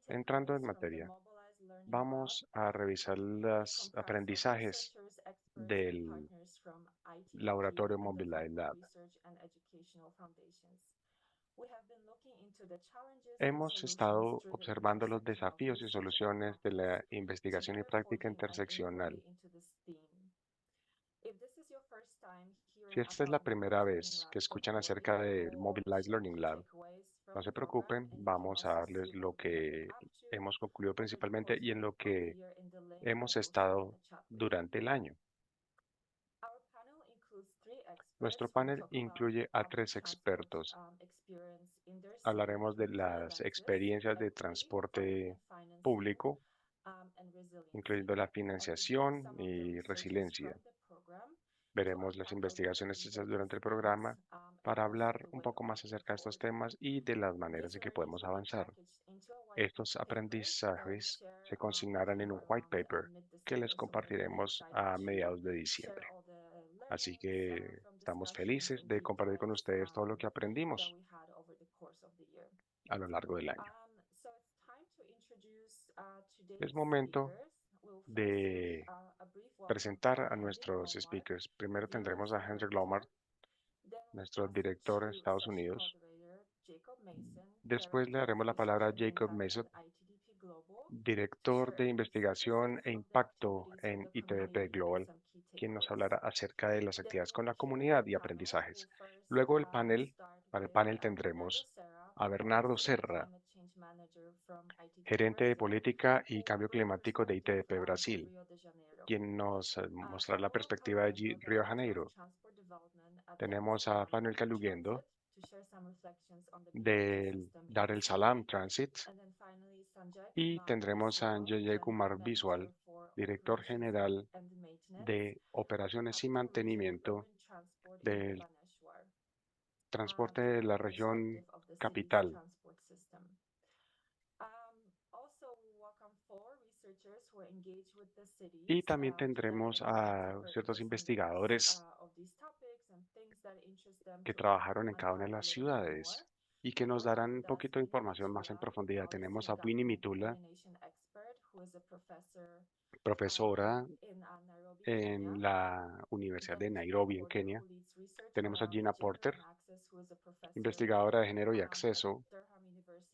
Entrando en materia, vamos a revisar los aprendizajes del laboratorio Mobileye Lab. Hemos estado observando los desafíos y soluciones de la investigación y práctica interseccional. Si esta es la primera vez que escuchan acerca del Mobileye Learning Lab, no se preocupen, vamos a darles lo que hemos concluido principalmente y en lo que hemos estado durante el año. Nuestro panel incluye a 3 expertos. Hablaremos de las experiencias de transporte público, incluyendo la financiación y resiliencia. Veremos las investigaciones hechas durante el programa para hablar un poco más acerca de estos temas y de las maneras en que podemos avanzar. Estos aprendizajes se consignarán en un white paper que les compartiremos a mediados de diciembre. Así que estamos felices de compartir con ustedes todo lo que aprendimos a lo largo del año. Es momento de presentar a nuestros speakers. Primero tendremos a Henry Glomar, nuestro director en Estados Unidos. Después le daremos la palabra a Jacob Mason, director de investigación e impacto en ITDP Global, quien nos hablará acerca de las actividades con la comunidad y aprendizajes. Luego para el panel tendremos a Bernardo Serra, gerente de política y cambio climático de ITDP Brasil, quien nos mostrará la perspectiva de Río de Janeiro. Tenemos a Manuel Calugendo del Dar el Salam Transit y tendremos a Sanjay Kumar Biswal, director general de operaciones y mantenimiento del transporte de la región capital. Y también tendremos a ciertos investigadores que trabajaron en cada una de las ciudades y que nos darán un poquito de información más en profundidad. Tenemos a Winnie Mitula, profesora en la Universidad de Nairobi, en Kenia. Tenemos a Gina Porter, investigadora de género y acceso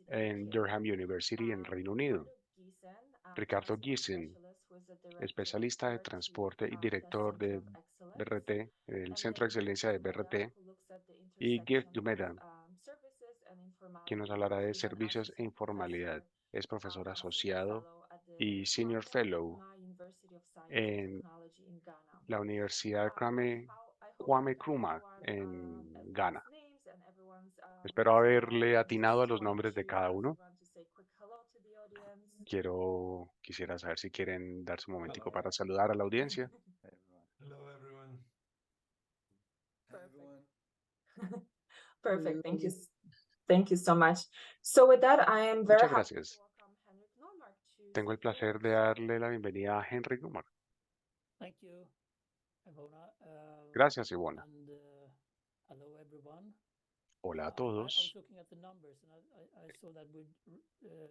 en Durham University, en Reino Unido. Ricardo Giesen, especialista de transporte y director de BRT, el Centro de Excelencia de BRT, y Geert Dumeda, quien nos hablará de servicios e informalidad. Es profesor asociado y senior fellow en la Universidad Kwame Nkrumah en Ghana. Espero haberle atinado a los nombres de cada uno. Quisiera saber si quieren darse un momentico para saludar a la audiencia. Hello, everyone. Perfect. Thank you. Thank you so much. So with that, I am very Muchas happy to gracias. welcome Henrik Normark to Tengo el speak with placer us. de darle la bienvenida a Henry Glomar. Thank you, Ivona. Gracias, Ivona. And hello, everyone. Hola a I was todos. looking at the numbers, and I saw that we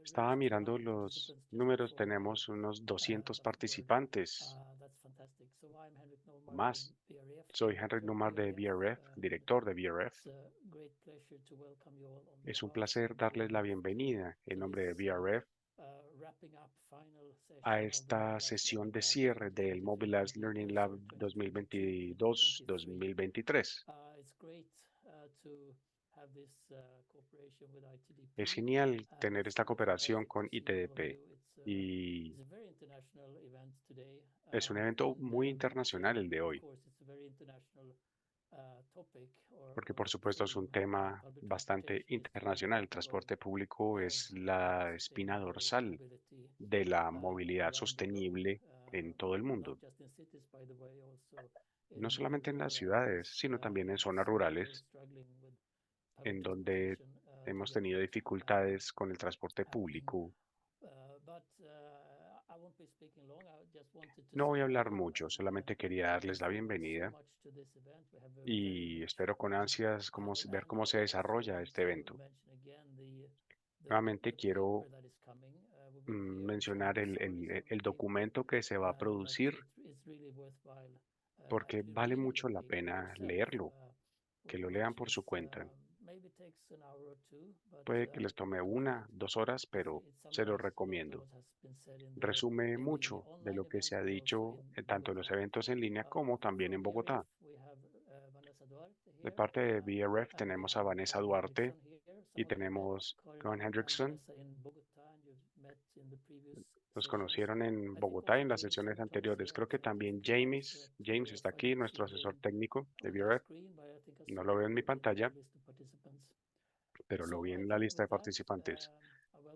Estaba reached mirando 200 los participants just números. before the Tenemos unos 200 before. participantes That's fantastic. So I'm Henrik o Normark from más. BRF, Soy Henry director of Glomar de BRF, and director de BRF. it's a great pleasure to welcome you all on Es un behalf placer of darles la BRF bienvenida en to nombre de this BRF wrapping up final a session of the esta Mobilized sesión Learning de Lab cierre del 2023 Mobilized Learning Lab 2022-2023. 2022-2023. It's great to have this cooperation with ITDP. Es genial and tener it's esta cooperación fantastic to con see all of ITDP you. y It's a very international event today. es un evento muy internacional el de Of hoy, course, it's a very international topic porque or por supuesto es theme. un tema Public bastante transportation is the internacional. El backbone transporte público of es la espina sustainable dorsal mobility de la movilidad around the world, sostenible en todo el not mundo, just in cities, by the way, also no in solamente en las rural ciudades, areas. sino también en zonas We're rurales, struggling with public en donde transportation to hemos get tenido that dificultades con el transporte happening. público. But I won't be speaking long. I just wanted to No voy say a hablar welcome mucho, and solamente quería looking darles la forward so bienvenida much to this event. We have a very y rich espero con ansias ver cómo se desarrolla este evento. mention again Nuevamente quiero mencionar el documento que se va a producir porque vale mucho la pena leerlo, que lo lean por su cuenta. Puede que les tome 1, 2 horas, pero se lo recomiendo. Resume mucho de lo que se ha dicho tanto en los eventos en línea como también en Bogotá. De parte de BRF tenemos a Vanessa Duarte y tenemos Glenn Hendrickson. Los conocieron en Bogotá en las sesiones anteriores. Creo que también James está aquí, nuestro asesor técnico de BRF. No lo veo en mi pantalla, pero lo vi en la lista de participantes.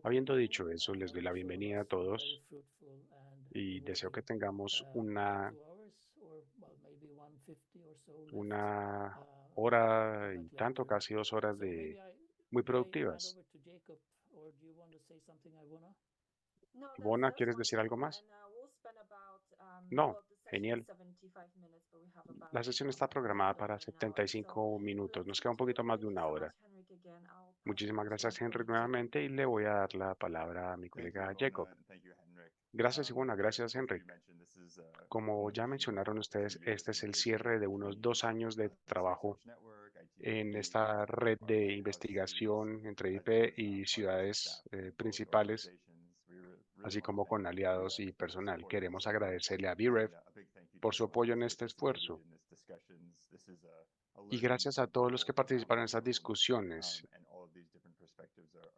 Habiendo dicho eso, les doy la bienvenida a todos y deseo que tengamos una hora y tanto, casi 2 horas muy productivas. Ivona, ¿quieres decir algo más? No, genial. La sesión está programada para 75 minutos. Nos queda un poquito más de 1 hora. Muchísimas gracias, Henrik, nuevamente, y le voy a dar la palabra a mi colega Jacob. Gracias, Ivona. Gracias, Henrik. Como ya mencionaron ustedes, este es el cierre de unos 2 años de trabajo en esta red de investigación entre IP y ciudades principales, así como con aliados y personal. Queremos agradecerle a BREF por su apoyo en este esfuerzo. Y gracias a todos los que participaron en estas discusiones,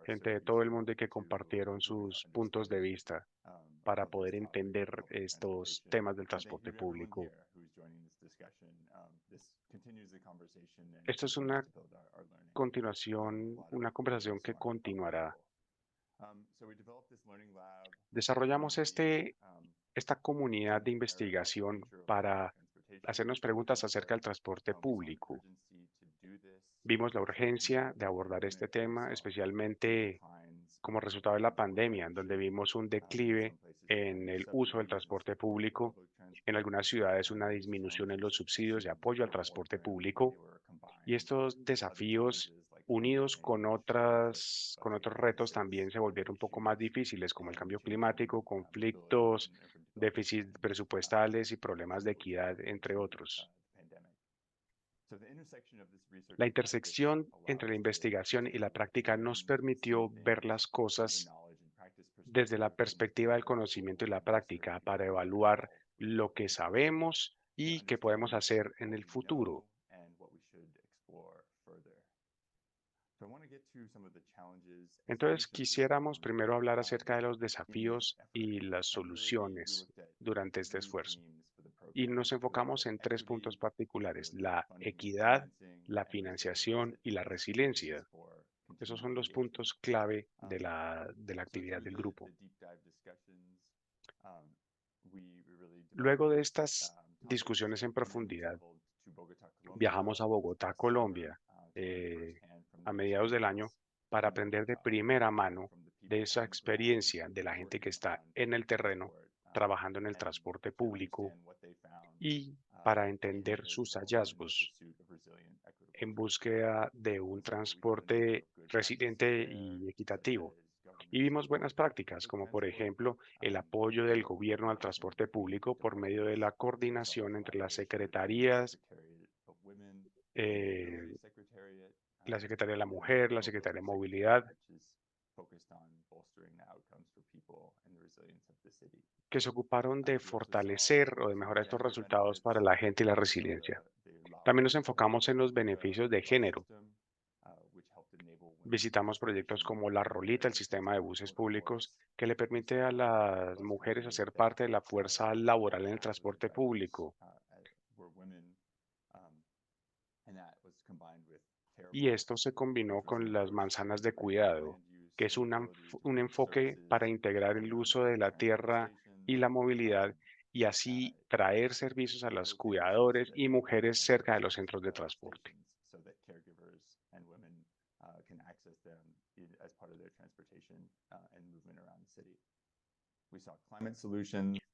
gente de todo el mundo y que compartieron sus puntos de vista para poder entender estos temas del transporte público. Esto es una continuación, una conversación que continuará. Desarrollamos esta comunidad de investigación para hacernos preguntas acerca del transporte público. Vimos la urgencia de abordar este tema, especialmente como resultado de la pandemia, donde vimos un declive en el uso del transporte público, en algunas ciudades una disminución en los subsidios de apoyo al transporte público, y estos desafíos unidos con otros retos también se volvieron un poco más difíciles, como el cambio climático, conflictos, déficits presupuestales y problemas de equidad, entre otros. La intersección entre la investigación y la práctica nos permitió ver las cosas desde la perspectiva del conocimiento y la práctica para evaluar lo que sabemos y qué podemos hacer en el futuro. Entonces, quisiéramos primero hablar acerca de los desafíos y las soluciones durante este esfuerzo. Y nos enfocamos en 3 puntos particulares: la equidad, la financiación y la resiliencia. Esos son los puntos clave de la actividad del grupo. Luego de estas discusiones en profundidad, viajamos a Bogotá, Colombia, a mediados del año para aprender de primera mano de esa experiencia de la gente que está en el terreno, trabajando en el transporte público y para entender sus hallazgos en búsqueda de un transporte resiliente y equitativo. Y vimos buenas prácticas, como por ejemplo el apoyo del gobierno al transporte público por medio de la coordinación entre las secretarías, la Secretaría de la Mujer, la Secretaría de Movilidad, que se ocuparon de fortalecer o de mejorar estos resultados para la gente y la resiliencia. También nos enfocamos en los beneficios de género. Visitamos proyectos como La Rolita, el sistema de buses públicos, que le permite a las mujeres hacer parte de la fuerza laboral en el transporte público. Y esto se combinó con las manzanas de cuidado, que es un enfoque para integrar el uso de la tierra y la movilidad y así traer servicios a los cuidadores y mujeres cerca de los centros de transporte.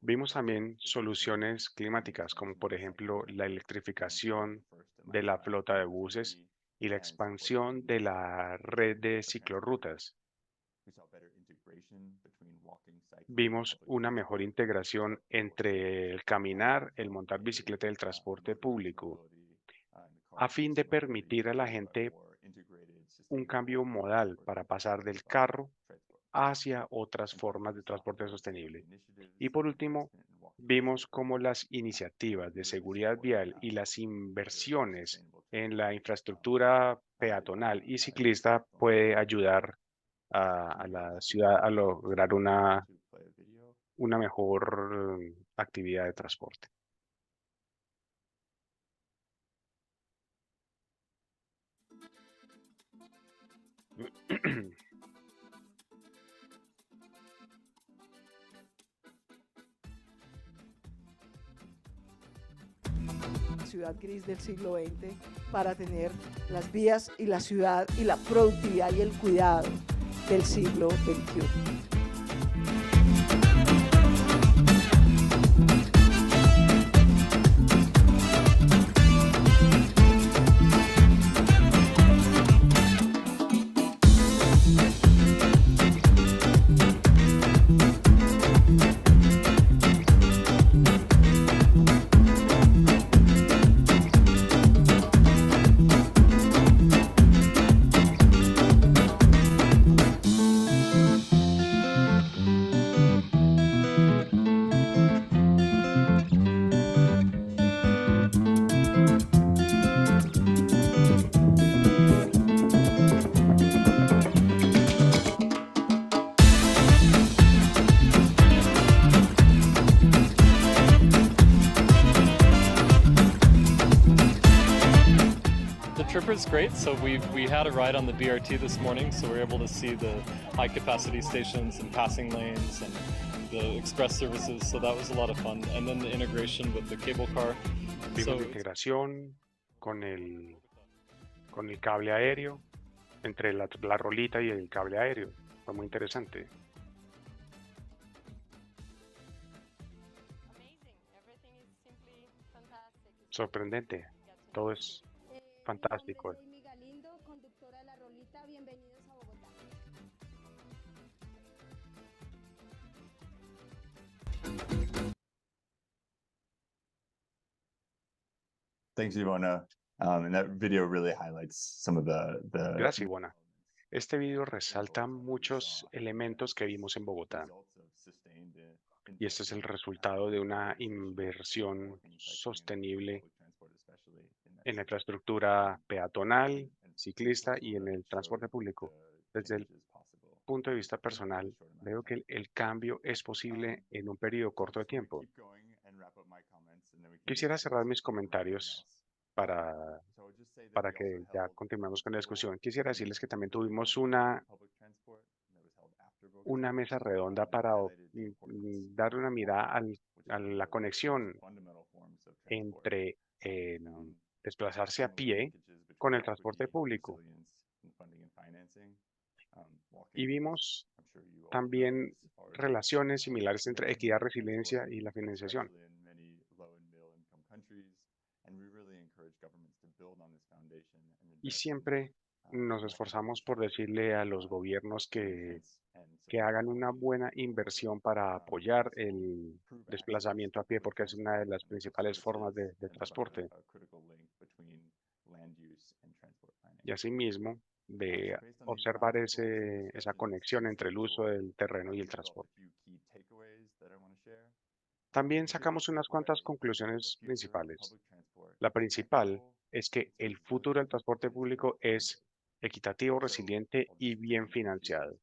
Vimos también soluciones climáticas, como por ejemplo la electrificación de la flota de buses y la expansión de la red de ciclorrutas. Vimos una mejor integración entre el caminar, el montar bicicleta y el transporte público, a fin de permitir a la gente un cambio modal para pasar del carro hacia otras formas de transporte sostenible. Y por último, vimos cómo las iniciativas de seguridad vial y las inversiones en la infraestructura peatonal y ciclista puede ayudar a la ciudad a lograr una mejor actividad de transporte. Ciudad gris del siglo XX para tener las vías y la ciudad y la productividad y el cuidado del siglo XXI. The trip is great. So we had a ride on the BRT this morning, so we were able to see the high capacity stations and passing lanes and the express services. So that was a lot of fun. And then the integration with the cable car. Vimos la integración con el cable aéreo, entre la rolita y el cable aéreo. Fue muy interesante. Sorprendente. Todo es fantástico. Soy Miga Lindo, conductora de La Rolita. Bienvenidos a Bogotá. Thanks, Ivona. And that video really highlights some of the Gracias, Ivona. Este video resalta muchos elementos que vimos en Bogotá. Y este es el resultado de una inversión sostenible en la infraestructura peatonal, ciclista y en el transporte público. Desde el punto de vista personal, veo que el cambio es posible en un periodo corto de tiempo. Quisiera cerrar mis comentarios para que ya continuemos con la discusión. Quisiera decirles que también tuvimos una mesa redonda para dar una mirada a la conexión entre desplazarse a pie con el transporte público. Y vimos también relaciones similares entre equidad, resiliencia y la financiación. Y siempre nos esforzamos por decirle a los gobiernos que hagan una buena inversión para apoyar el desplazamiento a pie, porque es una de las principales formas de transporte. Y asimismo, de observar esa conexión entre el uso del terreno y el transporte. También sacamos unas cuantas conclusiones principales. La principal es que el futuro del transporte público es equitativo, resiliente y bien financiado.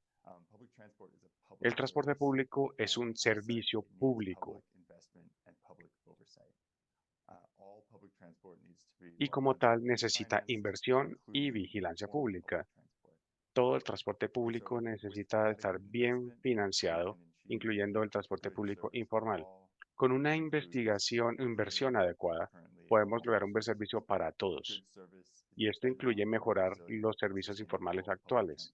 El transporte público es un servicio público y como tal necesita inversión y vigilancia pública. Todo el transporte público necesita estar bien financiado, incluyendo el transporte público informal. Con una inversión adecuada, podemos lograr un buen servicio para todos. Y esto incluye mejorar los servicios informales actuales.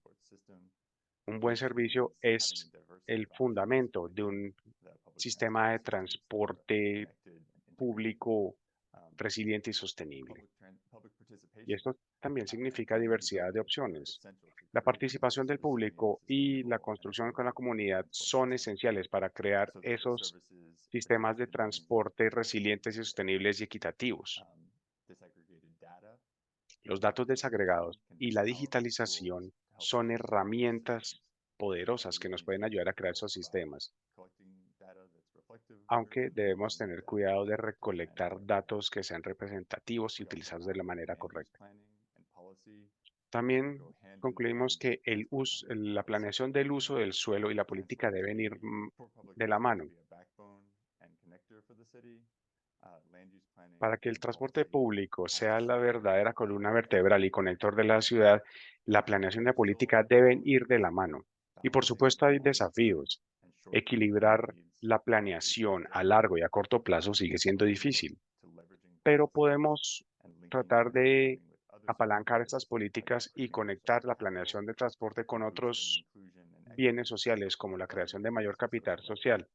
Un buen servicio es el fundamento de un sistema de transporte público resiliente y sostenible. Y esto también significa diversidad de opciones. La participación del público y la construcción con la comunidad son esenciales para crear esos sistemas de transporte resilientes y sostenibles y equitativos. Los datos desagregados y la digitalización son herramientas poderosas que nos pueden ayudar a crear esos sistemas, aunque debemos tener cuidado de recolectar datos que sean representativos y utilizarlos de la manera correcta. También concluimos que la planeación del uso del suelo y la política deben ir de la mano. Para que el transporte público sea la verdadera columna vertebral y conector de la ciudad, la planeación y la política deben ir de la mano. Y por supuesto hay desafíos. Equilibrar la planeación a largo y a corto plazo sigue siendo difícil, pero podemos tratar de apalancar estas políticas y conectar la planeación de transporte con otros bienes sociales como la creación de mayor capital social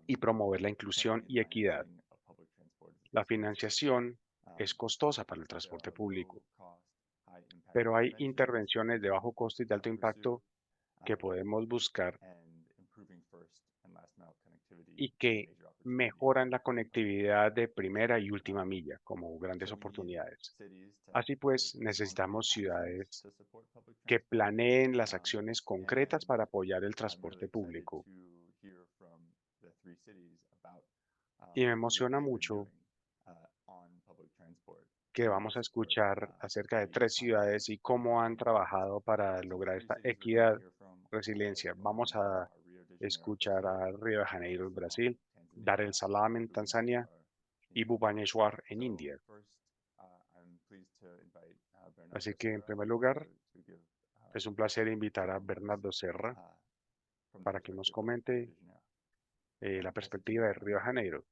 y promover la inclusión y equidad. La financiación es costosa para el transporte público, pero hay intervenciones de bajo costo y de alto impacto que podemos buscar y que mejoran la conectividad de primera y última milla como grandes oportunidades. Así pues, necesitamos ciudades que planeen las acciones concretas para apoyar el transporte público. Y me emociona mucho que vamos a escuchar acerca de 3 ciudades y cómo han trabajado para lograr esta equidad, resiliencia. Vamos a escuchar a Río de Janeiro en Brasil, Dar es Salaam en Tanzania y Bhubaneswar en India. Así que, en primer lugar, es un placer invitar a Bernardo Serra para que nos comente la perspectiva de Río de Janeiro.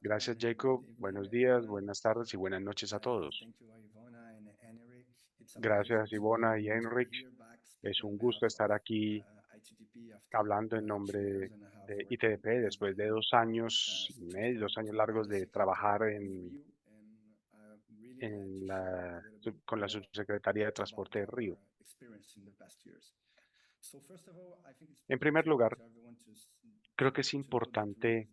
Gracias, Jacob. Buenos días, buenas tardes y buenas noches a todos. Gracias, Ivona y Enrich. Es un gusto estar aquí hablando en nombre de ITDP después de 2 años y medio, 2 años largos de trabajar con la Subsecretaría de Transporte de Río. En primer lugar, creo que es importante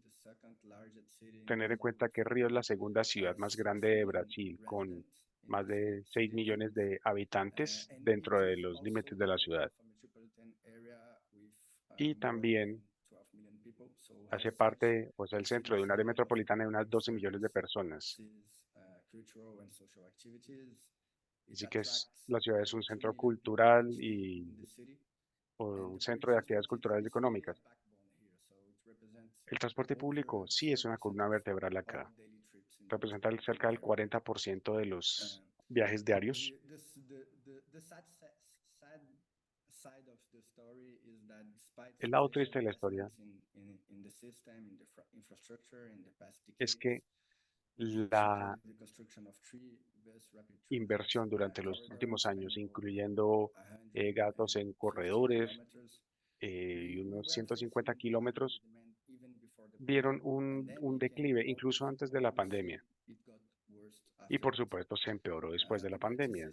tener en cuenta que Río es la segunda ciudad más grande de Brasil, con más de 6 millones de habitantes dentro de los límites de la ciudad. Y también hace parte, o sea, el centro de un área metropolitana de unas 12 millones de personas. Así que la ciudad es un centro cultural o un centro de actividades culturales y económicas. El transporte público sí es una columna vertebral acá. Representa cerca del 40% de los viajes diarios. El lado triste de la historia es que la inversión durante los últimos años, incluyendo gastos en corredores y unos 150 kilómetros, vieron un declive incluso antes de la pandemia. Y por supuesto se empeoró después de la pandemia.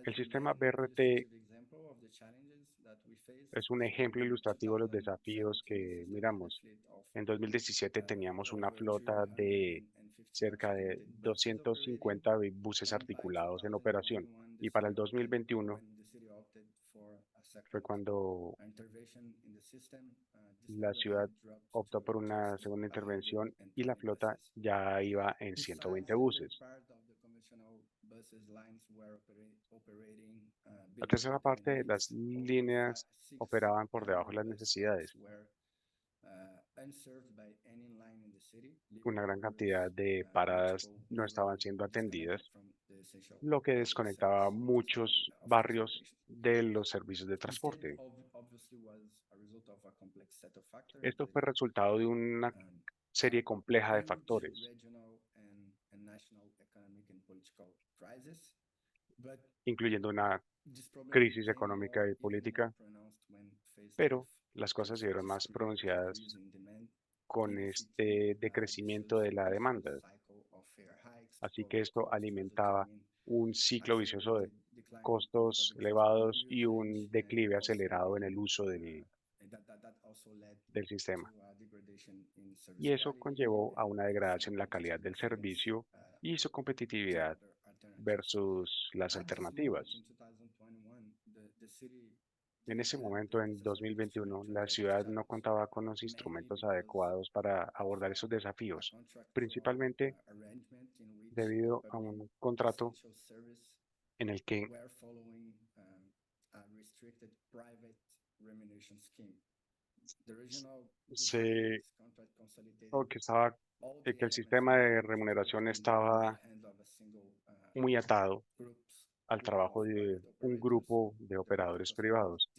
El sistema BRT es un ejemplo ilustrativo de los desafíos que miramos. En 2017 teníamos una flota de cerca de 250 buses articulados en operación y para el 2021 fue cuando la ciudad optó por una segunda intervención y la flota ya iba en 120 buses. La tercera parte de las líneas operaban por debajo de las necesidades. Una gran cantidad de paradas no estaban siendo atendidas, lo que desconectaba muchos barrios de los servicios de transporte. Esto fue resultado de una serie compleja de factores, incluyendo una crisis económica y política, pero las cosas se vieron más pronunciadas con este decrecimiento de la demanda. Así que esto alimentaba un ciclo vicioso de costos elevados y un declive acelerado en el uso del sistema. Y eso conllevó a una degradación en la calidad del servicio y su competitividad versus las alternativas. En ese momento, en 2021, la ciudad no contaba con los instrumentos adecuados para abordar esos desafíos, principalmente debido a un contrato en el que que el sistema de remuneración estaba muy atado al trabajo de un grupo de operadores privados.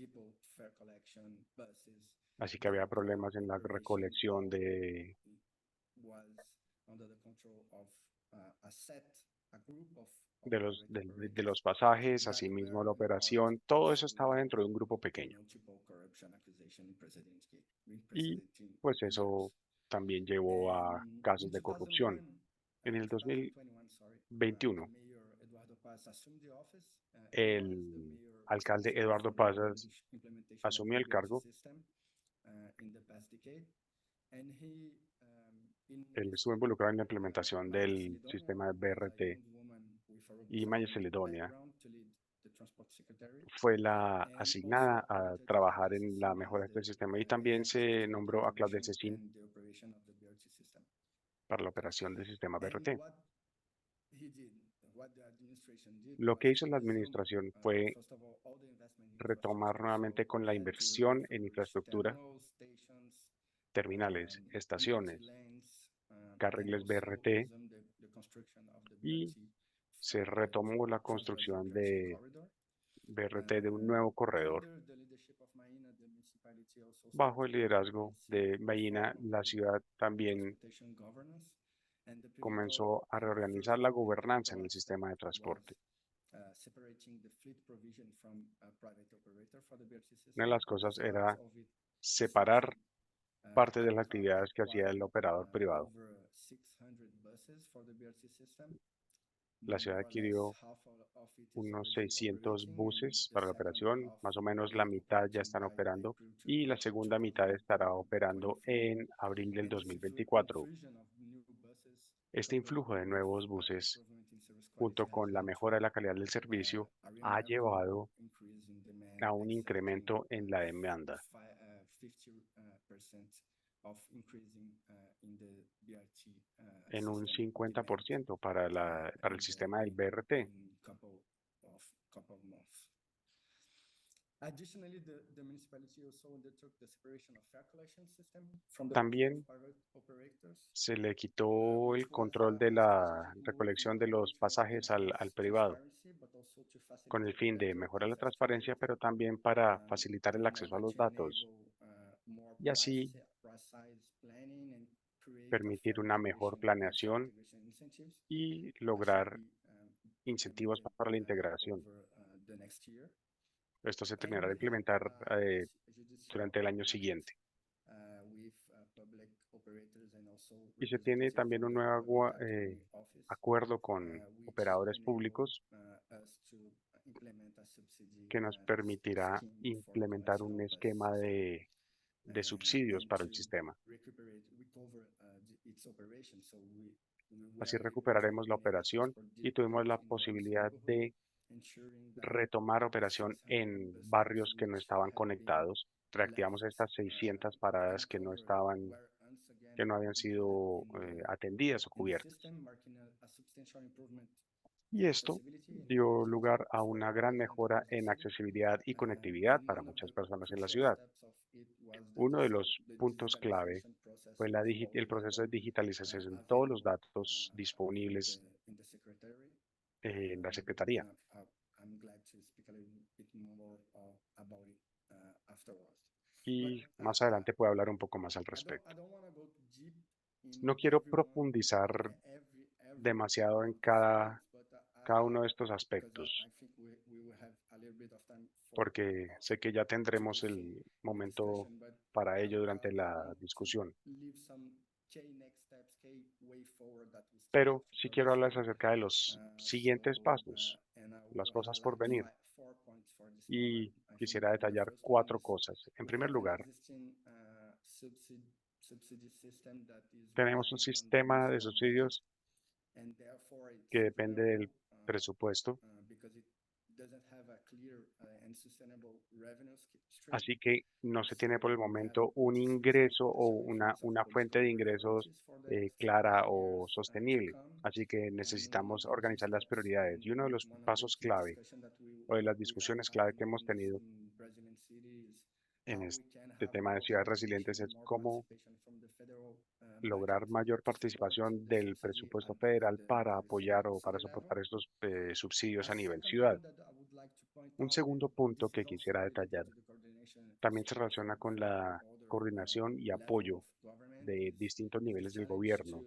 Así que había problemas en la recolección de los pasajes, asimismo la operación, todo eso estaba dentro de un grupo pequeño. Y pues eso también llevó a casos de corrupción. En el 2021, el alcalde Eduardo Pazas asumió el cargo. Él estuvo involucrado en la implementación del sistema de BRT y Maya Celedonia fue la asignada a trabajar en la mejora del sistema y también se nombró a Claude Cecin para la operación del sistema BRT. Lo que hizo la administración fue retomar nuevamente con la inversión en infraestructura, terminales, estaciones, carriles BRT y se retomó la construcción de BRT de un nuevo corredor. Bajo el liderazgo de Maïna, la ciudad también comenzó a reorganizar la gobernanza en el sistema de transporte. Una de las cosas era separar parte de las actividades que hacía el operador privado. La ciudad adquirió unos 600 buses para la operación, más o menos la mitad ya están operando y la segunda mitad estará operando en abril del 2024. Este influjo de nuevos buses, junto con la mejora de la calidad del servicio, ha llevado a un incremento en la demanda. En un 50% para el sistema del BRT. También se le quitó el control de la recolección de los pasajes al privado, con el fin de mejorar la transparencia, pero también para facilitar el acceso a los datos y así permitir una mejor planeación y lograr incentivos para la integración. Esto se terminará de implementar durante el año siguiente. Y se tiene también un nuevo acuerdo con operadores públicos que nos permitirá implementar un esquema de subsidios para el sistema. Así recuperaremos la operación y tuvimos la posibilidad de retomar operación en barrios que no estaban conectados. Reactivamos estas 600 paradas que no habían sido atendidas o cubiertas. Y esto dio lugar a una gran mejora en accesibilidad y conectividad para muchas personas en la ciudad. Uno de los puntos clave fue el proceso de digitalización de todos los datos disponibles en la Secretaría. Y más adelante puedo hablar un poco más al respecto. No quiero profundizar demasiado en cada uno de estos aspectos, porque sé que ya tendremos el momento para ello durante la discusión. Pero sí quiero hablarles acerca de los siguientes pasos, las cosas por venir. Y quisiera detallar 4 cosas. En primer lugar, tenemos un sistema de subsidios que depende del presupuesto, así que no se tiene por el momento un ingreso o una fuente de ingresos clara o sostenible. Así que necesitamos organizar las prioridades. Y uno de los pasos clave o de las discusiones clave que hemos tenido en este tema de ciudades resilientes es cómo lograr mayor participación del presupuesto federal para apoyar o para soportar estos subsidios a nivel ciudad. Un segundo punto que quisiera detallar también se relaciona con la coordinación y apoyo de distintos niveles del gobierno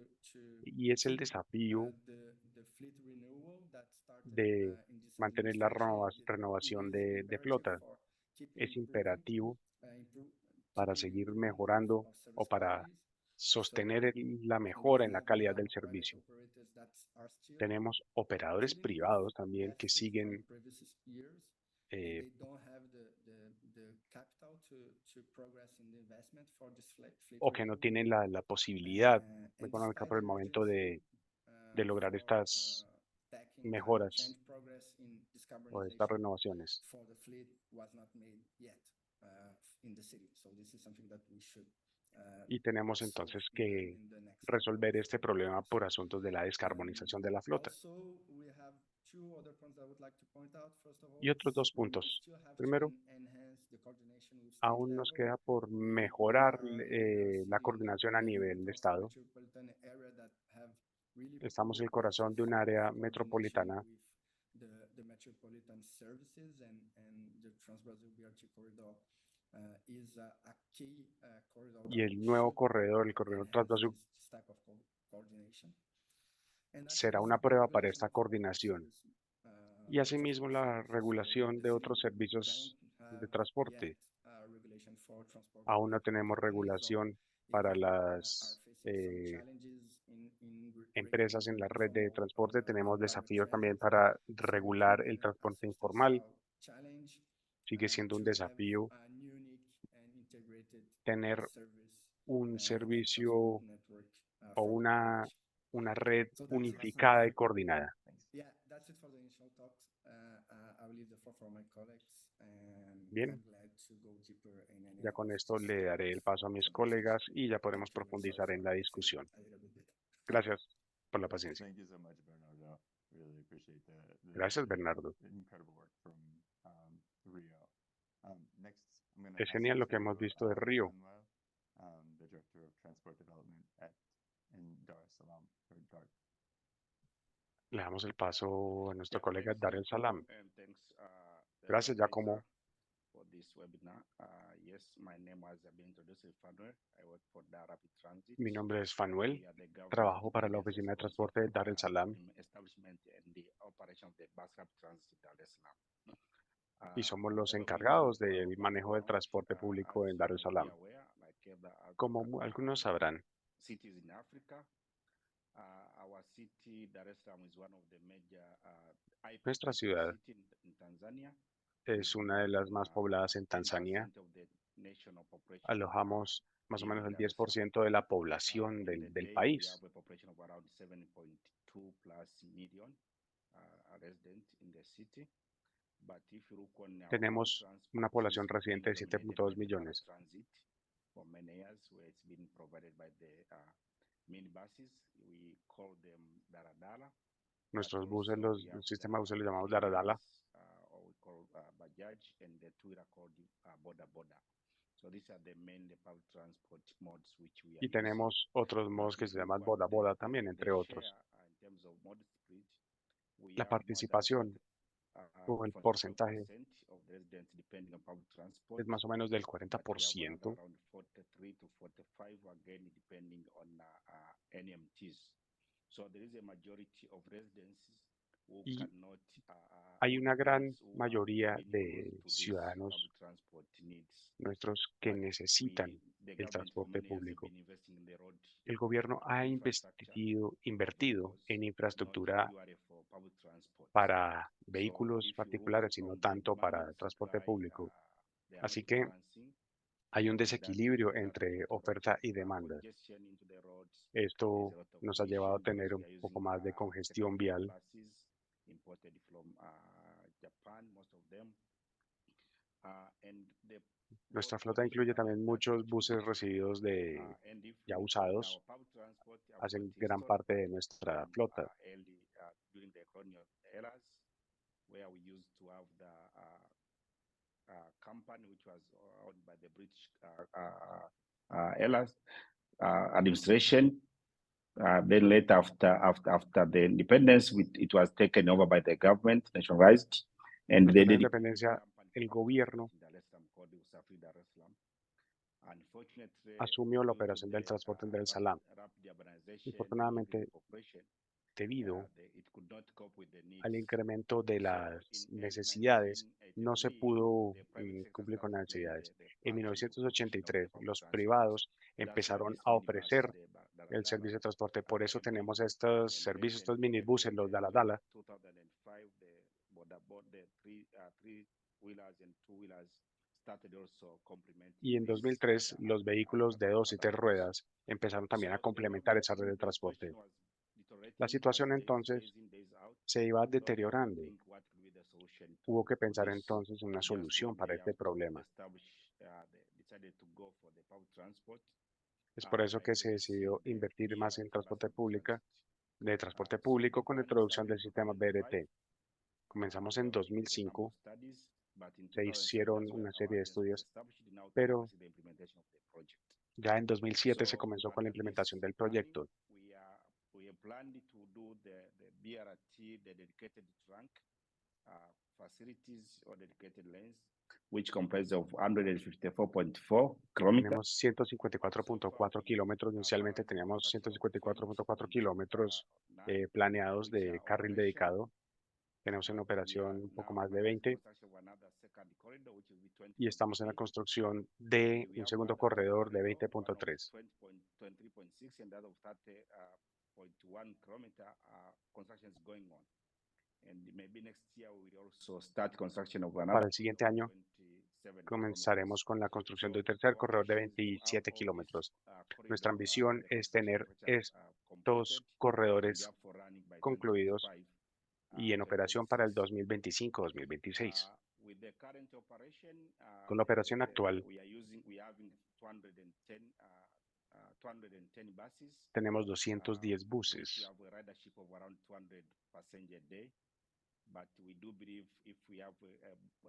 y es el desafío de mantener la renovación de flota. Es imperativo para seguir mejorando o para sostener la mejora en la calidad del servicio. Tenemos operadores privados también que siguen o que no tienen la posibilidad económica por el momento de lograr estas mejoras o estas renovaciones. Y tenemos entonces que resolver este problema por asuntos de la descarbonización de la flota. Y otros 2 puntos. Primero, aún nos queda por mejorar la coordinación a nivel de Estado. Estamos en el corazón de un área metropolitana y el nuevo corredor, el corredor Transbrasil, será una prueba para esta coordinación. Y asimismo la regulación de otros servicios de transporte. Aún no tenemos regulación para las empresas en la red de transporte. Tenemos desafíos también para regular el transporte informal. Sigue siendo un desafío tener un servicio o una red unificada y coordinada. Bien, ya con esto le daré el paso a mis colegas y ya podremos profundizar en la discusión. Gracias por la paciencia. Gracias, Bernardo. Es genial lo que hemos visto de Río. Le damos el paso a nuestro colega Dar el Salam. Gracias, Giacomo. Mi nombre es Fanuel. Trabajo para la Oficina de Transporte de Dar el Salam. Y somos los encargados del manejo del transporte público en Dar el Salam. Como algunos sabrán, nuestra ciudad es una de las más pobladas en Tanzania. Alojamos más o menos el 10% de la población del país. Tenemos una población residente de 7.2 millones. Nuestros buses, el sistema de buses los llamamos Daradala. Y tenemos otros modos que se llaman Boda Boda también, entre otros. La participación o el porcentaje es más o menos del 40%. Y hay una gran mayoría de ciudadanos nuestros que necesitan el transporte público. El gobierno ha invertido en infraestructura para vehículos particulares y no tanto para transporte público. Así que hay un desequilibrio entre oferta y demanda. Esto nos ha llevado a tener un poco más de congestión vial. Nuestra flota incluye también muchos buses recibidos ya usados, hacen gran parte de nuestra flota. Administration. Then later, after the independence, it was taken over by the government, nationalized, and Después de la independencia, el gobierno asumió la operación del transporte en Dar es Salaam. Infortunadamente, debido al incremento de las necesidades, no se pudo cumplir con las necesidades. En 1983, los privados empezaron a ofrecer el servicio de transporte. Por eso tenemos estos servicios, estos minibuses, los Dala Dala. Y en 2003, los vehículos de 2 y 3 ruedas empezaron también a complementar esa red de transporte. La situación entonces se iba deteriorando. Hubo que pensar entonces en una solución para este problema. Es por eso que se decidió invertir más en transporte público con la introducción del sistema BRT. Comenzamos en 2005, se hicieron una serie de estudios, pero ya en 2007 se comenzó con la implementación del proyecto. Which comprise of 154.4 kilometers. Tenemos 154.4 kilómetros. Inicialmente teníamos 154.4 kilómetros planeados de carril dedicado. Tenemos en operación un poco más de 20 y estamos en la construcción de un segundo corredor de 20.3. Para el siguiente año comenzaremos con la construcción de un tercer corredor de 27 kilómetros. Nuestra ambición es tener estos corredores concluidos y en operación para el 2025-2026. Con la operación actual, tenemos 210 buses.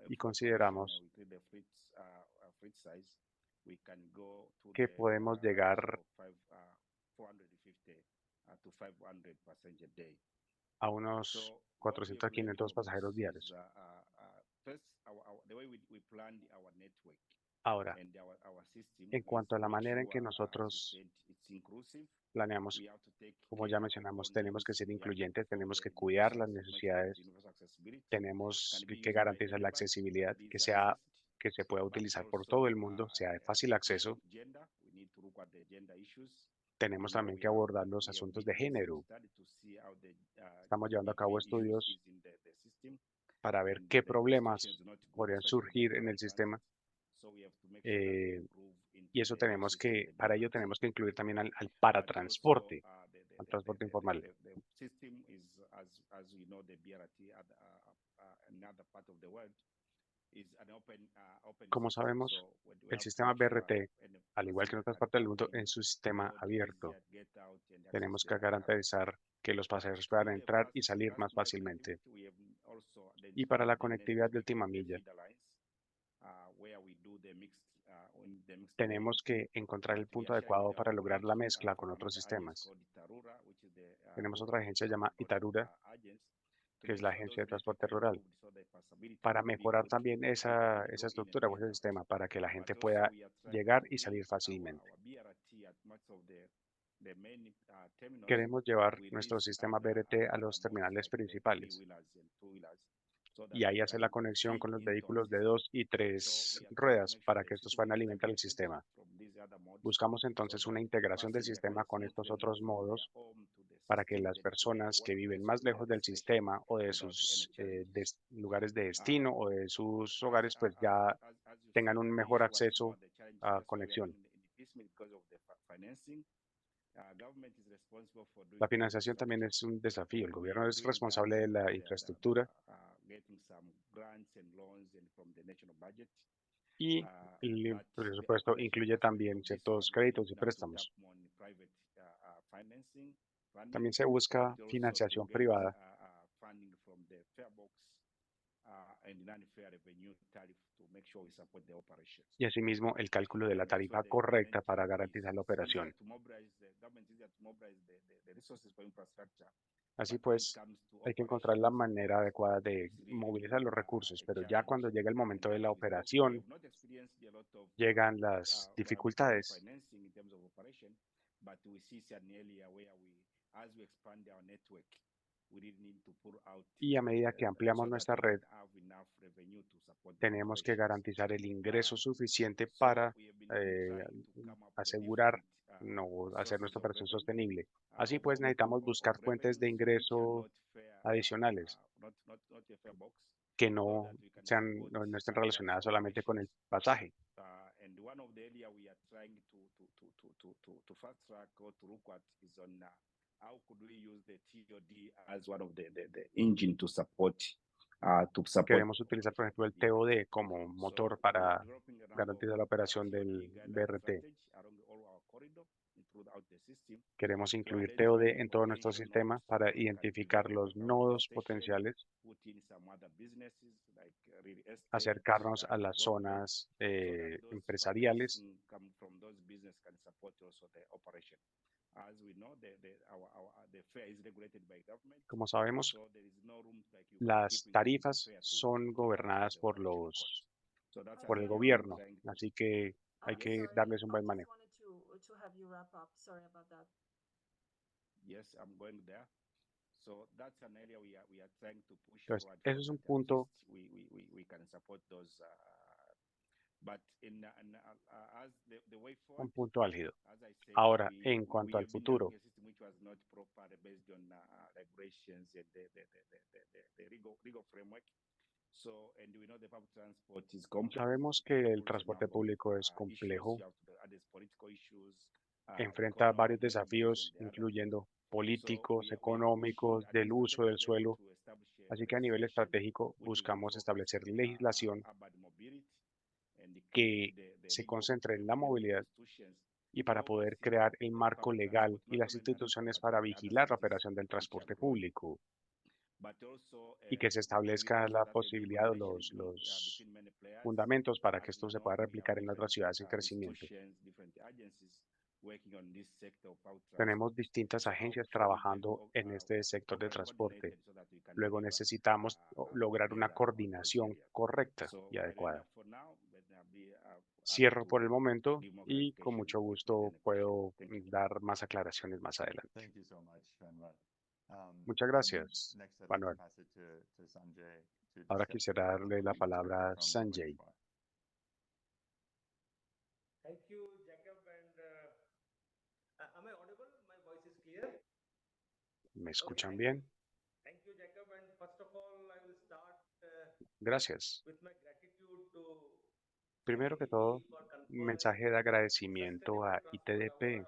Y consideramos que podemos llegar a unos 400 a 500 pasajeros diarios. Ahora, en cuanto a la manera en que nosotros planeamos, como ya mencionamos, tenemos que ser incluyentes, tenemos que cuidar las necesidades, tenemos que garantizar la accesibilidad, que se pueda utilizar por todo el mundo, sea de fácil acceso. Tenemos también que abordar los asuntos de género. Estamos llevando a cabo estudios para ver qué problemas podrían surgir en el sistema. Y eso para ello tenemos que incluir también al paratransporte, al transporte informal. Como sabemos, el sistema BRT, al igual que en otras partes del mundo, es un sistema abierto. Tenemos que garantizar que los pasajeros puedan entrar y salir más fácilmente. Y para la conectividad de última milla, tenemos que encontrar el punto adecuado para lograr la mezcla con otros sistemas. Tenemos otra agencia llamada Itarura, que es la Agencia de Transporte Rural, para mejorar también esa estructura o ese sistema, para que la gente pueda llegar y salir fácilmente. Queremos llevar nuestro sistema BRT a los terminales principales y ahí hacer la conexión con los vehículos de 2 y 3 ruedas para que estos puedan alimentar el sistema. Buscamos entonces una integración del sistema con estos otros modos para que las personas que viven más lejos del sistema o de sus lugares de destino o de sus hogares pues ya tengan un mejor acceso a conexión. La financiación también es un desafío. El gobierno es responsable de la infraestructura y el presupuesto incluye también ciertos créditos y préstamos. También se busca financiación privada y asimismo el cálculo de la tarifa correcta para garantizar la operación. Así pues, hay que encontrar la manera adecuada de movilizar los recursos, pero ya cuando llega el momento de la operación, llegan las dificultades. Y a medida que ampliamos nuestra red, tenemos que garantizar el ingreso suficiente para asegurar no hacer nuestra operación sostenible. Así pues, necesitamos buscar fuentes de ingreso adicionales que no estén relacionadas solamente con el pasaje. Queremos utilizar, por ejemplo, el TOD como motor para garantizar la operación del BRT. Queremos incluir TOD en todo nuestro sistema para identificar los nodos potenciales, acercarnos a las zonas empresariales. Como sabemos, las tarifas son gobernadas por el gobierno, así que hay que darles un buen manejo. Entonces, eso es un punto álgido. Ahora, en cuanto al futuro, sabemos que el transporte público es complejo, enfrenta varios desafíos, incluyendo políticos, económicos, del uso del suelo. Así que a nivel estratégico buscamos establecer legislación que se concentre en la movilidad y para poder crear el marco legal y las instituciones para vigilar la operación del transporte público y que se establezca la posibilidad o los fundamentos para que esto se pueda replicar en otras ciudades en crecimiento. Tenemos distintas agencias trabajando en este sector de transporte. Luego necesitamos lograr una coordinación correcta y adecuada. Cierro por el momento y con mucho gusto puedo dar más aclaraciones más adelante. Muchas gracias, Manuel. Ahora quisiera darle la palabra a Sanjay. Thank you, Jacob, and am I audible? My voice is clear? ¿Me escuchan bien? Thank you, Jacob, and first of all, I will start Gracias. with my gratitude to Primero que todo, un mensaje de agradecimiento a ITDP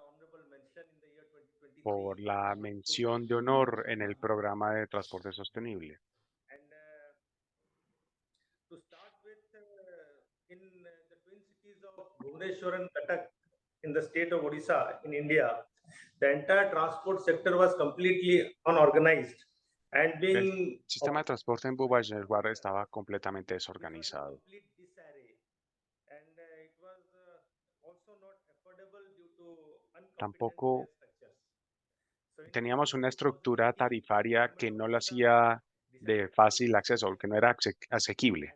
por la mención de honor en el programa de transporte sostenible. And to start with, in the twin cities of Bhubaneswar and Cuttack in the state of Odisha in India, the entire transport sector was completely unorganized and being El sistema de transporte en Bhubaneswar estaba completamente desorganizado. Tampoco teníamos una estructura tarifaria que no lo hacía de fácil acceso, que no era asequible.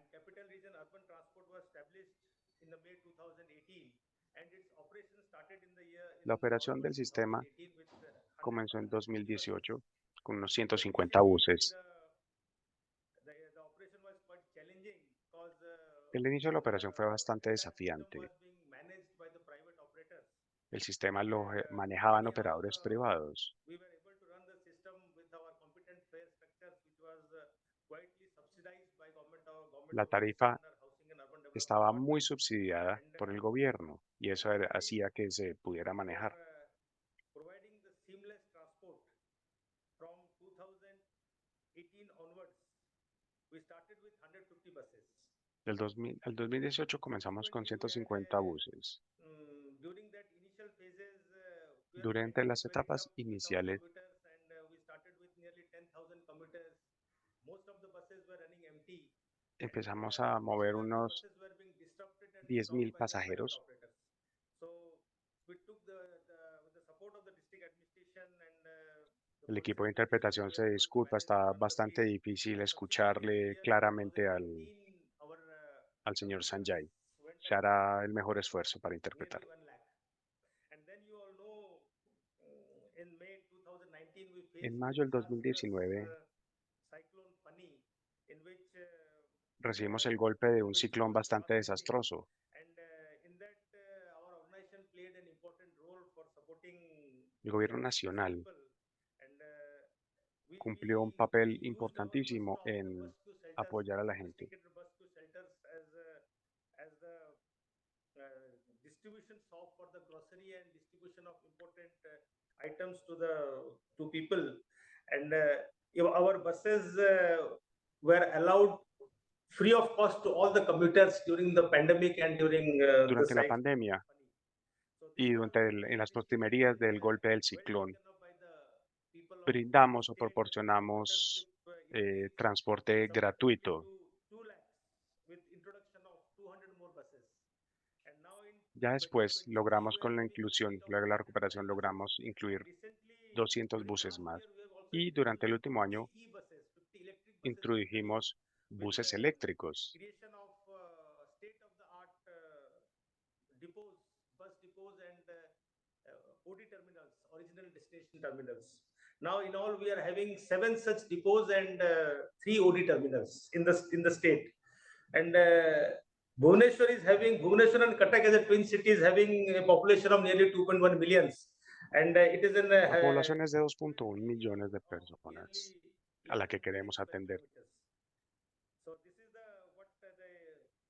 La operación del sistema comenzó en 2018 con unos 150 buses. El inicio de la operación fue bastante desafiante. El sistema lo manejaban operadores privados. We were able to run the system with our competent fare structures, which was quietly subsidized by government La of Odisha tarifa under Housing and Urban Development estaba Board. muy subsidiada por el gobierno y eso hacía que se pudiera manejar. Providing the seamless transport from 2018 onwards. We started with 150 buses. Del 2000 al 2018 comenzamos con 150 buses. During that initial phases, we were Durante las finding it very etapas tough to switch off iniciales commuters, and we started with nearly 10,000 commuters. Most of the buses were running empty. empezamos a mover unos Buses were being disrupted and 10.000 stopped by the private pasajeros. operators. So we took with the support of the district administration and the El equipo de policy interpretación se disculpa, está bastante difícil escucharle claramente al señor Sanjay. Se hará el mejor esfuerzo para interpretar. En mayo del 2019 recibimos el golpe de un ciclón bastante desastroso. El gobierno nacional cumplió un papel importantísimo en apoyar a la gente. Distribution shop for the grocery and distribution of important items to people, and our buses were allowed free of cost to all the commuters during the pandemic and during Durante la pandemia y en las postrimerías del golpe del ciclón, brindamos o proporcionamos transporte gratuito. Ya después logramos con la inclusión, luego de la recuperación, logramos incluir 200 buses más. Y durante el último año introdujimos buses eléctricos. Original destination terminals. Now, in all, we are having 7 such depots and 3 OD terminals in the state. And Bhubaneswar and Cuttack as a twin city is having a population of nearly 2.1 millions. And it is in La población es de 2.1 millones de personas a la que queremos atender. So this is what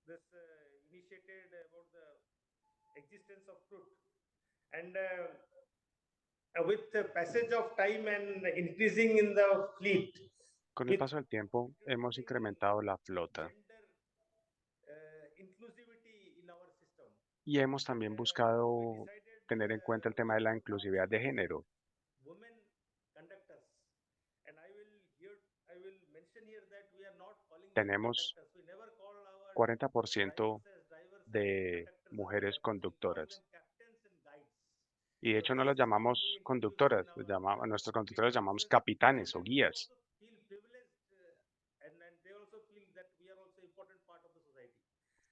this initiated about the existence of truth. And with the passage of time and increasing in the fleet. Con el paso del tiempo hemos incrementado la flota y hemos también buscado tener en cuenta el tema de la inclusividad de género. Tenemos 40% de mujeres conductoras. Y de hecho no las llamamos conductoras, a nuestros conductores los llamamos capitanes o guías.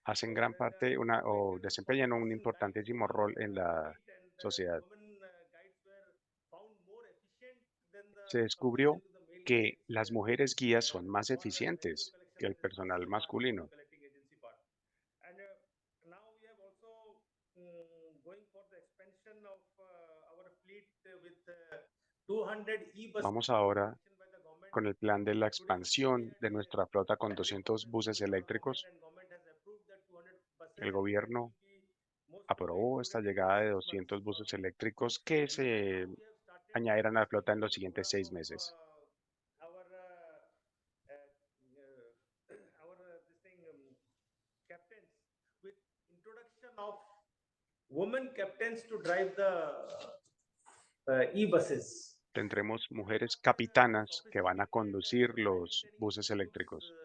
Hacen gran parte o desempeñan un importantísimo rol en la sociedad. Se descubrió que las mujeres guías son más eficientes que el personal masculino. Vamos ahora con el plan de la expansión de nuestra flota con 200 buses eléctricos. El gobierno aprobó esta llegada de 200 buses eléctricos que se añadirán a la flota en los siguientes 6 meses. Women captains to drive the e-buses. Tendremos mujeres capitanas que van a conducir los buses eléctricos.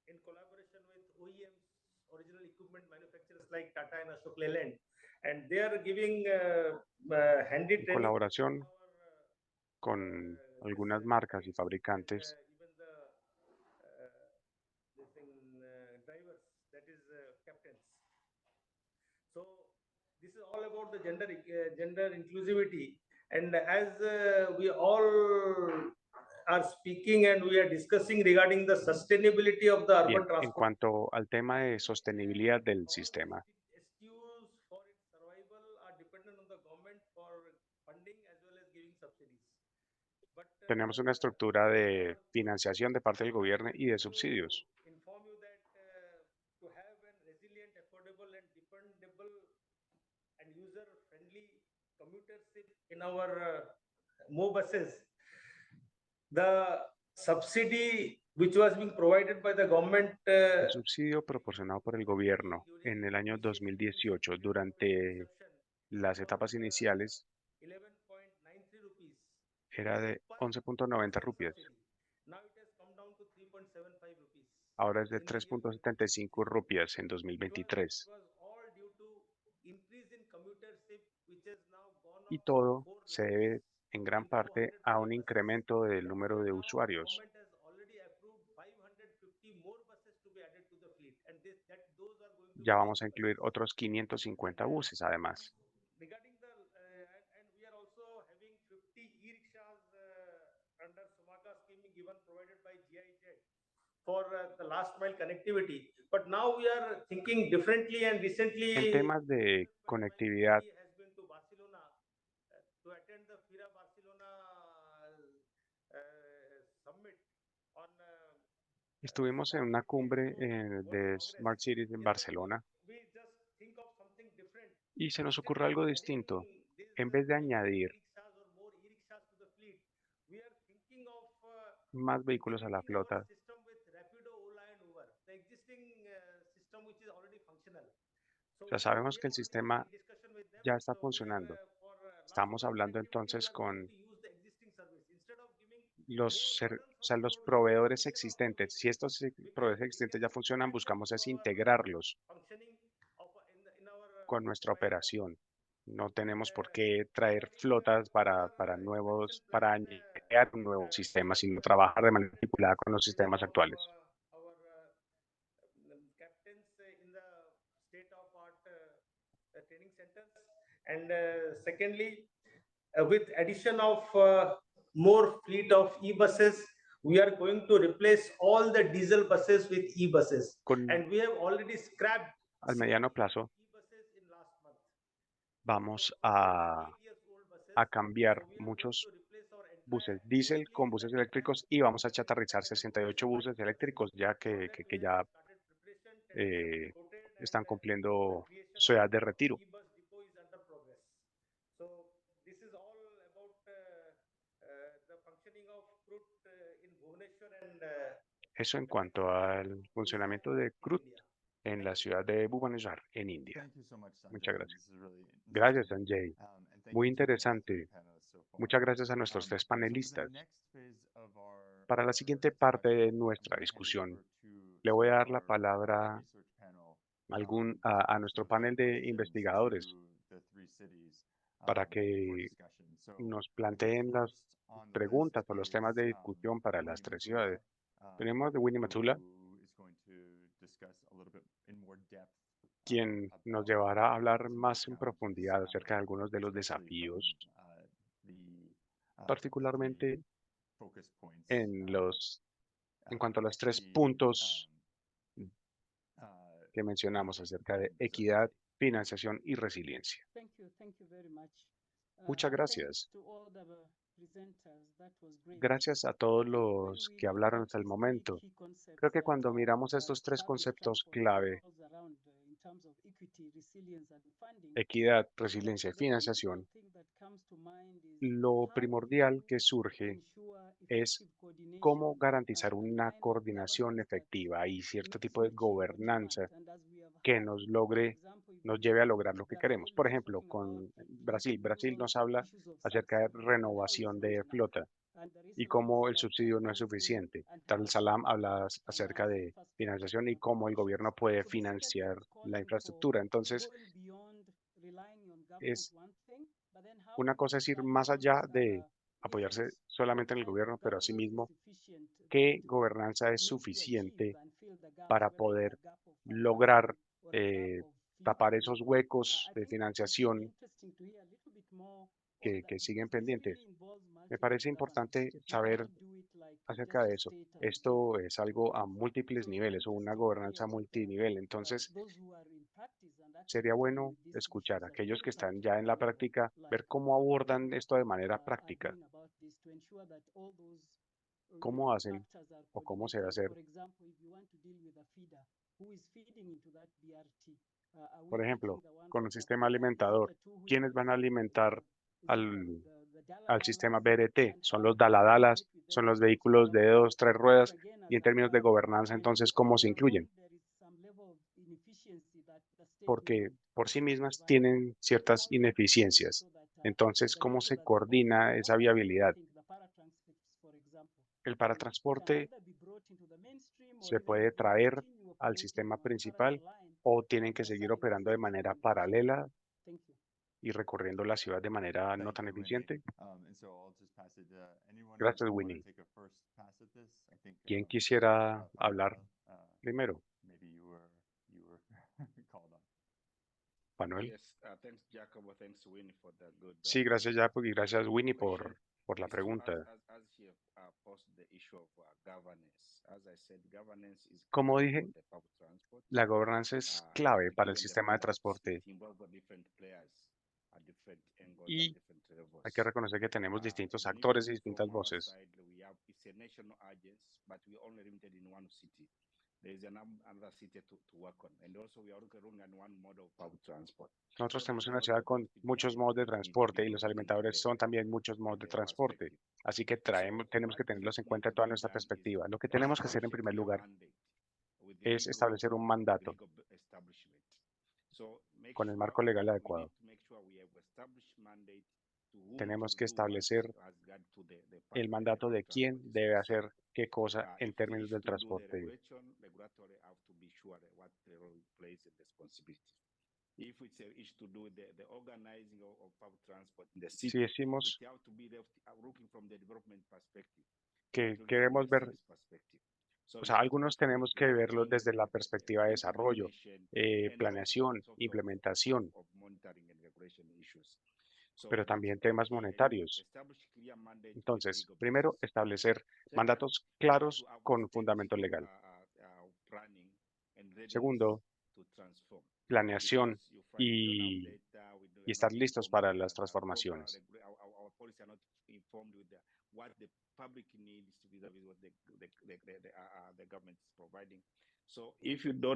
In collaboration with OEMs, original equipment manufacturers like Tata and Ashok Leyland, and they are giving handy En colaboración con algunas marcas y fabricantes, drivers, that is captains. So this is all about the gender inclusivity, and as we all are speaking and we are discussing regarding the sustainability of the Bien, urban en transport. cuanto al tema de sostenibilidad del sistema, STUs for its survival are dependent on the government for funding as well as giving subsidies. But tenemos una estructura de financiación de parte del gobierno y de subsidios. inform you that to have a resilient, affordable, and dependable and user-friendly commutership in our MO buses, the subsidy which was being provided by the government El subsidio proporcionado por el gobierno en el año 2018 durante las etapas iniciales 11.93 rupees. era de 11.90 rupias. Now it has come down to 3.75 rupees. Ahora es de 3.75 rupias en 2023. It was all due to increase in commutership which has now gone Y up todo to 4 se debe en gran parte a un incremento del número de usuarios. Government has already approved 550 more buses to be added to the fleet, and those are going to Ya vamos a incluir otros 550 buses además. regarding the and we are also having 50 e-rickshaws under Sumaga scheme given provided by GIZ for the last mile connectivity. But now we are thinking differently, and recently En temas de conectividad, has been to Barcelona to attend the FIRA Barcelona summit on estuvimos en una cumbre de Smart Cities en Barcelona we just think of something different. y se nos ocurrió algo distinto. En vez de añadir Rickshaws or more e-rickshaws to the fleet, we are thinking of más vehículos a la flota, system with Rapido, Ola, and Uber, the existing system which is already functional. So ya sabemos que el sistema discussion with them. ya está So we are, funcionando. for Estamos hablando connectivity, entonces we are con going to use the existing service instead of giving los proveedores existentes. Si estos proveedores existentes ya funcionan, buscamos es integrarlos functioning of in our con nuestra operación. No tenemos por qué traer flotas para crear un nuevo sistema, sino trabajar de manera articulada con los sistemas actuales. our captains in the state of art training centers, and secondly with addition of more fleet of e-buses, we are going to replace all the diesel buses with e-buses, Con, and we have already scrapped al mediano plazo, e-buses in last month. vamos 8 years old buses. a cambiar So we are muchos going to replace our entire buses diésel con buses eléctricos y vamos a chatarrizar 68 buses eléctricos ya que ya están cumpliendo su edad de retiro. e-bus depot is under progress. So this is all about the functioning of CRUT in Bhubaneswar and Eso en cuanto al funcionamiento de CRUT en la ciudad de Bhubaneswar, en India. Thank you so much, Sanjay. Muchas gracias. This is really Gracias, interesting. Sanjay. And thank Muy you to the interesante. three panelists so far. Muchas gracias a nuestros tres So for the panelistas. next phase of our, Para la siguiente parte de nuestra discusión, le voy a dar la palabra a nuestro panel de investigadores para que nos planteen las preguntas o los temas de discusión para las tres ciudades. Tenemos de Winnie Matula, quien nos llevará a hablar más en profundidad acerca de algunos de los desafíos, particularmente en cuanto a los 3 puntos que mencionamos acerca de equidad, financiación y resiliencia. Muchas gracias. Gracias a todos los que hablaron hasta el momento. Creo que cuando miramos estos 3 conceptos clave, equidad, resiliencia y financiación, lo primordial que surge es cómo garantizar una coordinación efectiva y cierto tipo de gobernanza que nos lleve a lograr lo que queremos. Por ejemplo, con Brasil. Brasil nos habla acerca de renovación de flota y cómo el subsidio no es suficiente. Dar el Salam habla acerca de financiación y cómo el gobierno puede financiar la infraestructura. Entonces, una cosa es ir más allá de apoyarse solamente en el gobierno, pero asimismo, ¿qué gobernanza es suficiente para poder lograr tapar esos huecos de financiación que siguen pendientes? Me parece importante saber acerca de eso. Esto es algo a múltiples niveles o una gobernanza multinivel. Entonces, sería bueno escuchar a aquellos que están ya en la práctica, ver cómo abordan esto de manera práctica, cómo hacen o cómo se debe hacer. Por ejemplo, con un sistema alimentador, ¿quiénes van a alimentar al sistema BRT? Son los daladalas, son los vehículos de 2, 3 ruedas, y en términos de gobernanza, entonces, ¿cómo se incluyen? Porque por sí mismas tienen ciertas ineficiencias. Entonces, ¿cómo se coordina esa viabilidad? El paratransporte se puede traer al sistema principal o tienen que seguir operando de manera paralela y recorriendo la ciudad de manera no tan eficiente. Gracias, Winnie. ¿Quién quisiera hablar primero? Manuel. Sí, gracias, Jacob, y gracias, Winnie, por la pregunta. Como dije, la gobernanza es clave para el sistema de transporte y hay que reconocer que tenemos distintos actores y distintas voces. Nosotros tenemos una ciudad con muchos modos de transporte y los alimentadores son también muchos modos de transporte. Así que tenemos que tenerlos en cuenta en toda nuestra perspectiva. Lo que tenemos que hacer en primer lugar es establecer un mandato con el marco legal adecuado. Tenemos que establecer el mandato de quién debe hacer qué cosa en términos del transporte. Si decimos que queremos ver, o sea, algunos tenemos que verlo desde la perspectiva de desarrollo, planeación, implementación, pero también temas monetarios. Entonces, primero, establecer mandatos claros con fundamento legal. Segundo, planeación y estar listos para las transformaciones.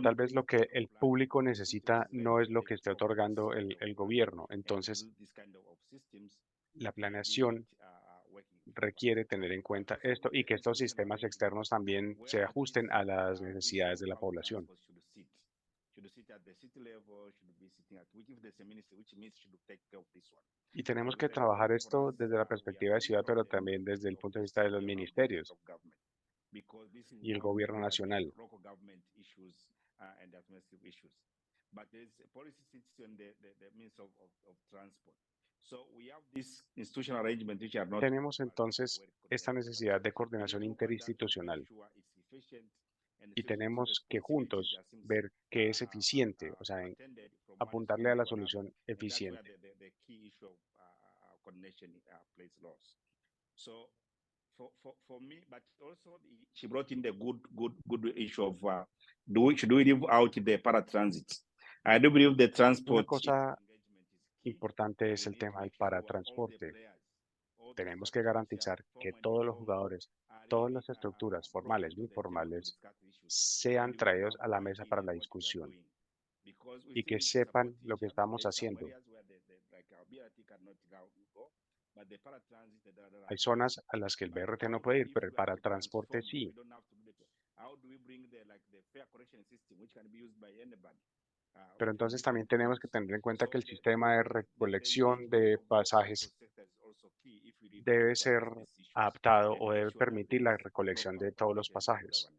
Tal vez lo que el público necesita no es lo que esté otorgando el gobierno. Entonces, la planeación requiere tener en cuenta esto y que estos sistemas externos también se ajusten a las necesidades de la población. Y tenemos que trabajar esto desde la perspectiva de ciudad, pero también desde el punto de vista de los ministerios y el gobierno nacional. Tenemos entonces esta necesidad de coordinación interinstitucional y tenemos que juntos ver qué es eficiente, o sea, apuntarle a la solución eficiente. She brought in the good issue of should we leave out the paratransit? I do believe the transport. Una cosa importante es el tema del paratransporte. Tenemos que garantizar que todos los jugadores, todas las estructuras formales o informales sean traídos a la mesa para la discusión y que sepan lo que estamos haciendo. Hay zonas a las que el BRT no puede ir, pero el paratransporte sí. Pero entonces también tenemos que tener en cuenta que el sistema de recolección de pasajes debe ser adaptado o debe permitir la recolección de todos los pasajes.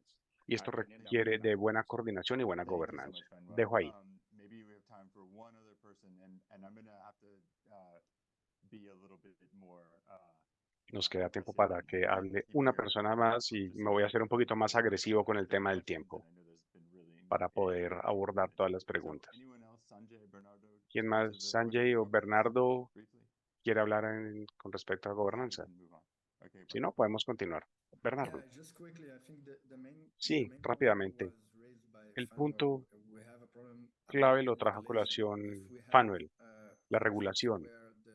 Y esto requiere de buena coordinación y buena gobernanza. Dejo ahí. Nos queda tiempo para que hable una persona más y me voy a hacer un poquito más agresivo con el tema del tiempo para poder abordar todas las preguntas. ¿Quién más? Sanjay o Bernardo quiere hablar con respecto a gobernanza. Si no, podemos continuar. Bernardo. Sí, rápidamente. El punto clave lo trajo a colación Fanuel, la regulación.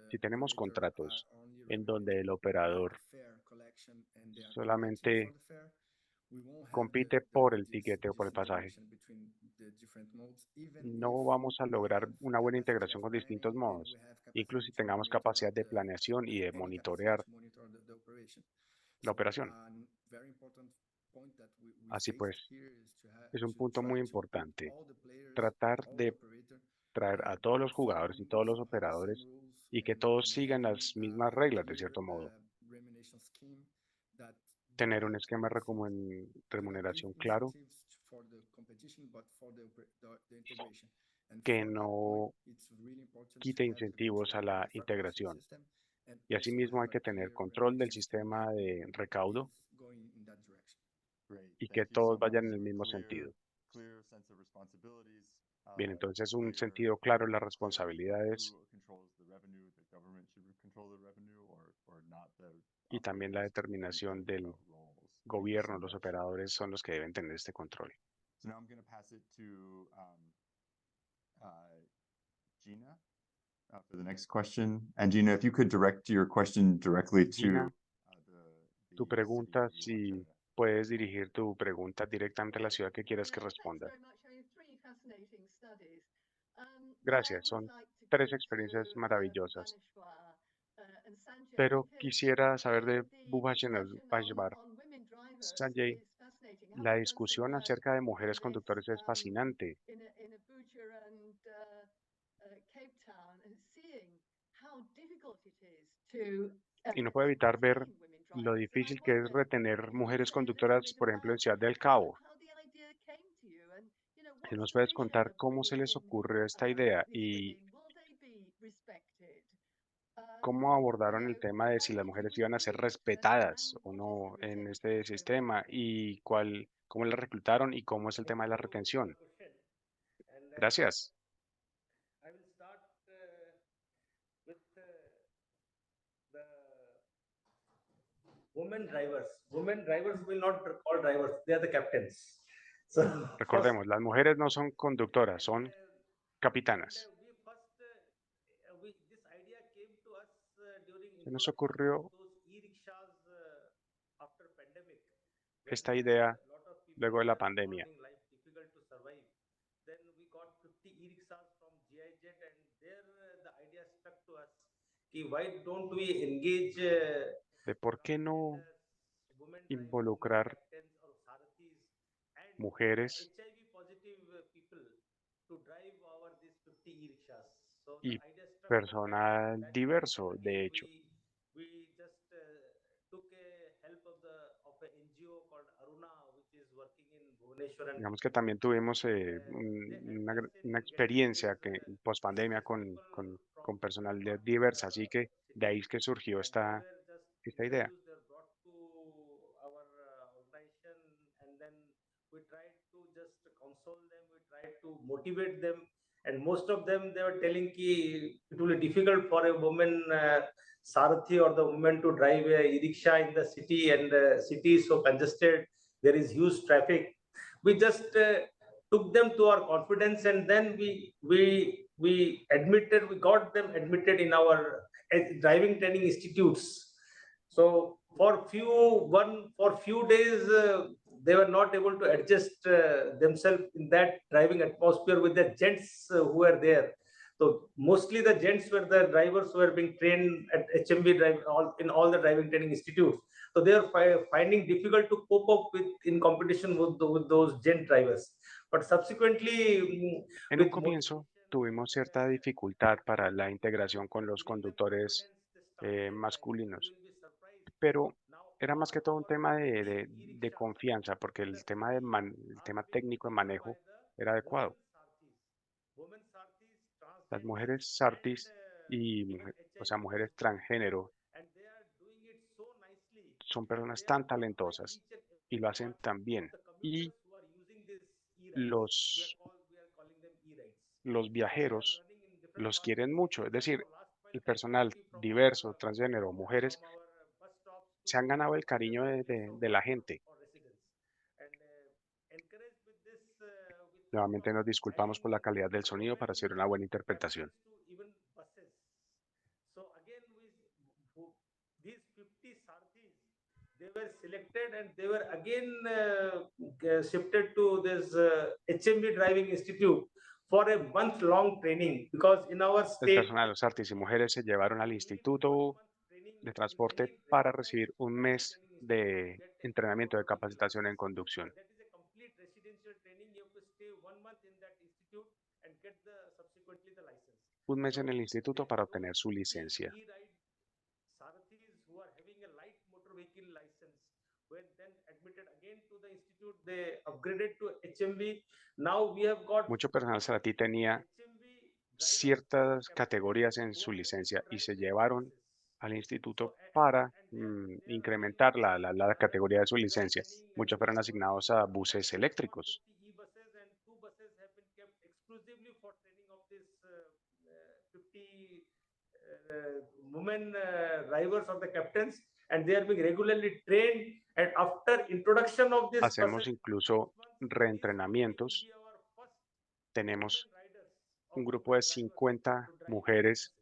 Si tenemos contratos en donde el operador solamente compite por el tiquete o por el pasaje, no vamos a lograr una buena integración con distintos modos, incluso si tengamos capacidad de planeación y de monitorear la operación. Así pues, es un punto muy importante tratar de traer a todos los jugadores y todos los operadores y que todos sigan las mismas reglas de cierto modo. Tener un esquema de remuneración claro que no quite incentivos a la integración. Y asimismo hay que tener control del sistema de recaudo y que todos vayan en el mismo sentido. Bien, entonces un sentido claro en las responsabilidades y también la determinación del gobierno, los operadores son los que deben tener este control. Gina, for the next question. And Gina, if you could direct your question directly to Gina, tu pregunta, si puedes dirigir tu pregunta directamente a la ciudad que quieras que responda. Gracias, son 3 experiencias maravillosas. Pero quisiera saber de Bhubhashanar. Sanjay, la discusión acerca de mujeres conductores es fascinante. Y no puedo evitar ver lo difícil que es retener mujeres conductoras, por ejemplo, en Ciudad del Cabo. Si nos puedes contar cómo se les ocurrió esta idea y cómo abordaron el tema de si las mujeres iban a ser respetadas o no en este sistema y cómo las reclutaron y cómo es el tema de la retención. Gracias. I will start with the women drivers. Women drivers will not be called drivers; they are the captains. So Recordemos, las mujeres no son conductoras, son capitanas. this idea came to us during Se nos ocurrió those e-rickshaws after pandemic. esta idea luego de la pandemia. Life difficult to survive. Then we got 50 e-rickshaws from GIZ, and there the idea stuck to us. Why don't we engage De por qué no involucrar mujeres HIV positive people to drive over these 50 e-rickshaws. So y the idea struck personal diverso, de hecho. we just took a help of a NGO called Aruna, which is working in Bhubaneswar and Digamos que también tuvimos una experiencia post pandemia con personal diversa, así que de ahí es que surgió esta idea. brought to our organization, and then we tried to just console them, we tried to motivate them, and most of them they were telling ki it will be difficult for a woman Sarathi or the woman to drive a e-rickshaw in the city, and the city is so congested, there is huge traffic. We just took them to our confidence, and then we got them admitted in our driving training institutes. So for few days they were not able to adjust themselves in that driving atmosphere with the gents who were there. So mostly the gents were the drivers who were being trained at HMB in all the driving training institutes. So they are finding difficult to cope up in competition with those gent drivers. But subsequently, en un comienzo tuvimos cierta dificultad para la integración con los conductores masculinos, pero era más que todo un tema de confianza, porque el tema el tema técnico de manejo era adecuado. Las mujeres sartis y mujeres transgénero son personas tan talentosas y lo hacen tan bien. Y los viajeros los quieren mucho, es decir, el personal diverso, transgénero, mujeres, se han ganado el cariño de la gente. Nuevamente nos disculpamos por la calidad del sonido para hacer una buena interpretación. They were selected and they were again shifted to this HMB Driving Institute for a month-long training because in our El state, personal, los artes y mujeres se llevaron al Instituto de Transporte para recibir un mes de entrenamiento de capacitación en conducción. that is a complete residential training. You have to stay 1 month in that institute and get subsequently the license. Un mes en el instituto para obtener su licencia. E-ride Sarathis who are having a light motor vehicle license were then admitted again to the institute. They upgraded to HMV. Now we have got Mucho personal Saratí tenía ciertas categorías en su licencia y se llevaron al instituto para incrementar la categoría de su licencia. Muchos fueron asignados a buses eléctricos. e-buses and 2 buses have been kept exclusively for training of this 50 women drivers or the captains, and they are being regularly trained. And after introduction of this Hacemos buses, incluso reentrenamientos. Tenemos un grupo de 50 mujeres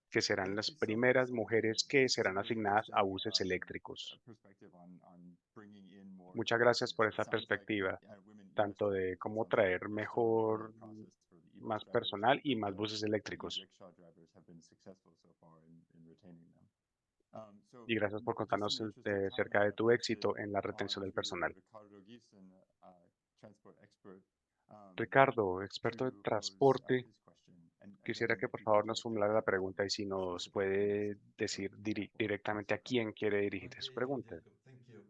que serán las primeras mujeres que serán asignadas a buses eléctricos. Muchas gracias por esa perspectiva, tanto de cómo traer más personal y más buses eléctricos. Y gracias por contarnos acerca de tu éxito en la retención del personal. Ricardo, experto de transporte, quisiera que por favor nos formulara la pregunta y si nos puede decir directamente a quién quiere dirigir su pregunta. Thank you.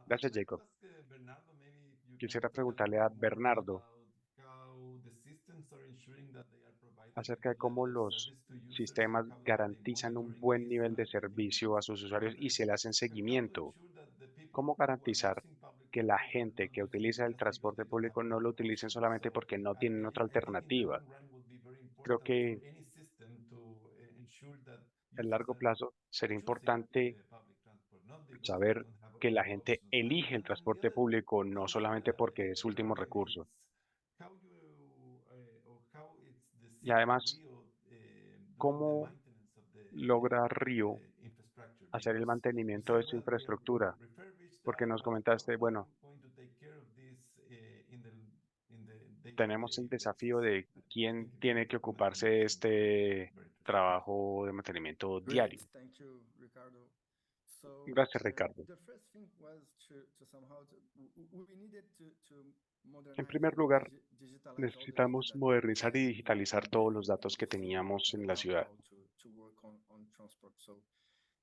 Gracias, I'd like to Jacob. ask, Bernardo, maybe if you Quisiera can tell us preguntarle a more Bernardo about how the systems are ensuring that they are providing acerca de good cómo level of los service to users, sistemas how are they garantizan un monitoring buen this nivel de and making servicio a sus usuarios y se le hacen and how to seguimiento. ensure that the people ¿Cómo who are garantizar using public que la transport are gente not que using utiliza it el just transporte because they don't público have no other lo utilicen options? solamente So porque no I tienen otra think in the alternativa? long run will be very Creo important que for any system to ensure that a users largo are plazo será choosing importante public transport, not because they saber don't have que la other gente options. elige el And the transporte other público no question solamente porque es su último maybe recurso. it's how you or how it's the Y city además, Rio doing the ¿cómo maintenance of logra Río the infrastructure? hacer el Because you mantenimiento say, de su well, we infraestructura? refurbished Porque that, nos but comentaste, how are bueno, you going to take care of this in the tenemos el day-to-day desafío basis? de quién Thank you tiene for que the ocuparse de information. este Very interesting. trabajo de mantenimiento diario. Thank you, Ricardo. So, Gracias, Ricardo. the first thing was to somehow we needed to En modernize primer and lugar, digitalize all the data necesitamos that modernizar y we digitalizar had todos los datos que before teníamos we en knew la ciudad. how to work on transport. So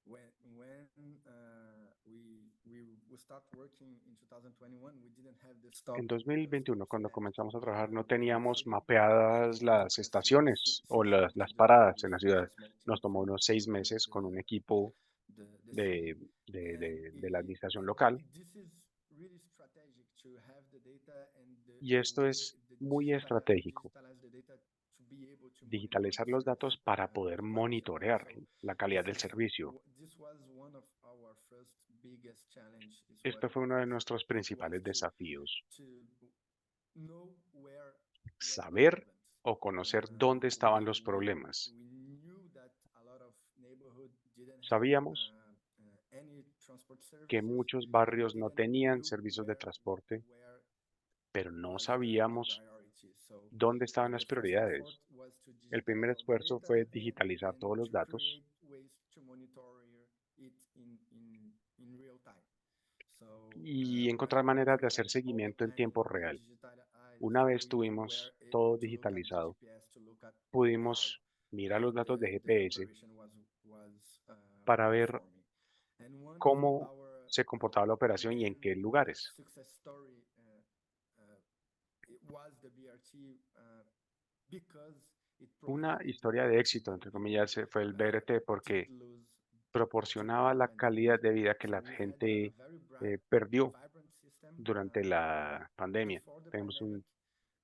when we start working in 2021, we didn't have the stop En 2021, cuando steps comenzamos a trabajar, no in the teníamos city. mapeadas las estaciones o las paradas en la ciudad. Nos tomó unos 6 meses con un equipo de la administración local. Y esto es muy estratégico, digitalizar los datos para poder monitorear la calidad del servicio. Esto fue uno de nuestros principales desafíos. Saber o conocer dónde estaban los problemas. Sabíamos que muchos barrios no tenían servicios de transporte, pero no sabíamos dónde estaban las prioridades. El primer esfuerzo fue digitalizar todos los datos y encontrar maneras de hacer seguimiento en tiempo real. Una vez tuvimos todo digitalizado, pudimos mirar los datos de GPS para ver cómo se comportaba la operación y en qué lugares. Una historia de éxito, entre comillas, fue el BRT porque proporcionaba la calidad de vida que la gente perdió durante la pandemia.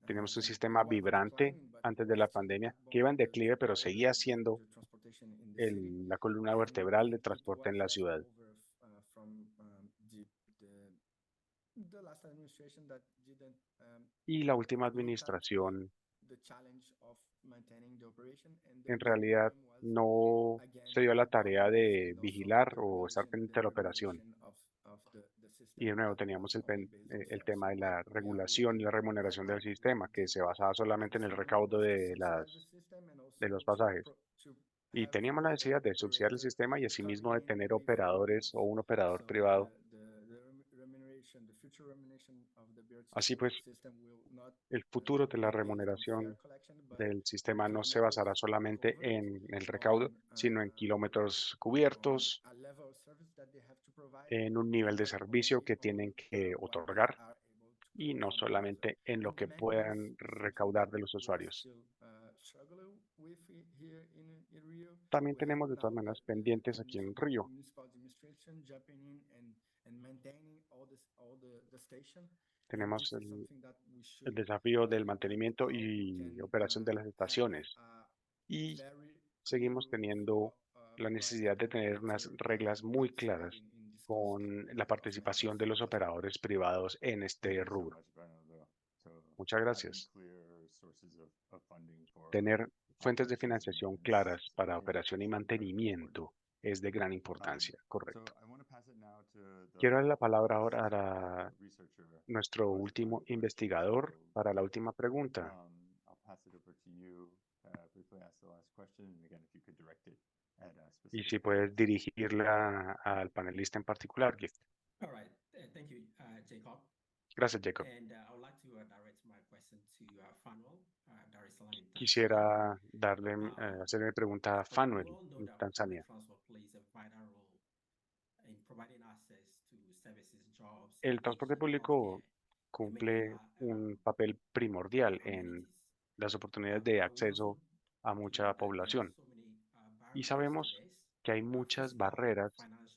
Teníamos un sistema vibrante antes de la pandemia que iba en declive, pero seguía siendo la columna vertebral del transporte en la ciudad. the last administration that didn't Y la última look at administración the challenge of maintaining the operation, and en the realidad problem was no again se dio la the tarea governance de and also vigilar the o estar regulation, pendiente de la operación. of the system Y de nuevo that teníamos was only based on el fares. tema So de la we are regulación y la looking remuneración del at how sistema, que we se basaba solamente en el example recaudo was to de subsidize the system and de los also pasajes. to Y have teníamos la necesidad de subsidiar el operator sistema y asimismo de coming in tener with operadores o un operador so privado. the remuneration, the future remuneration of the BRT Así pues, system will not el futuro de la be based on fare remuneración collection, but del sistema no se kilometers basará solamente covered en el recaudo, sino en kilómetros cubiertos, a level of service that they have to provide, en un nivel de not servicio que only tienen on que what they otorgar are able to y collect no from the user. solamente en lo And the que maintenance puedan is something recaudar that de los we are usuarios. still struggling with here in Rio. También We have tenemos de now todas maneras pendientes aquí en Río. municipal administration jumping in and maintaining all the station. Tenemos This is something that we el should desafío del look at mantenimiento how we y can operación de las have estaciones. a Y very seguimos clear teniendo la right necesidad de tener unas operator reglas muy claras participating in this con la participación de los operadores privados en este rubro. Muchas gracias. Tener fuentes de financiación claras para operación y mantenimiento es de gran importancia, correcto. Quiero dar la palabra ahora a nuestro último investigador para la última pregunta. Y si puedes dirigirla al panelista en particular, Gift. All right. Thank you, Jacob. Gracias, Jacob. And I would like to direct my question to Fanuel, Dar es Salaam in Tanzania. Quisiera hacerle pregunta a Fanuel We all know en that Tanzania. public transport plays a vital role in providing access to services, jobs, El transporte público cumple un papel primordial en las oportunidades de acceso a mucha población. Y sabemos que hay muchas barreras,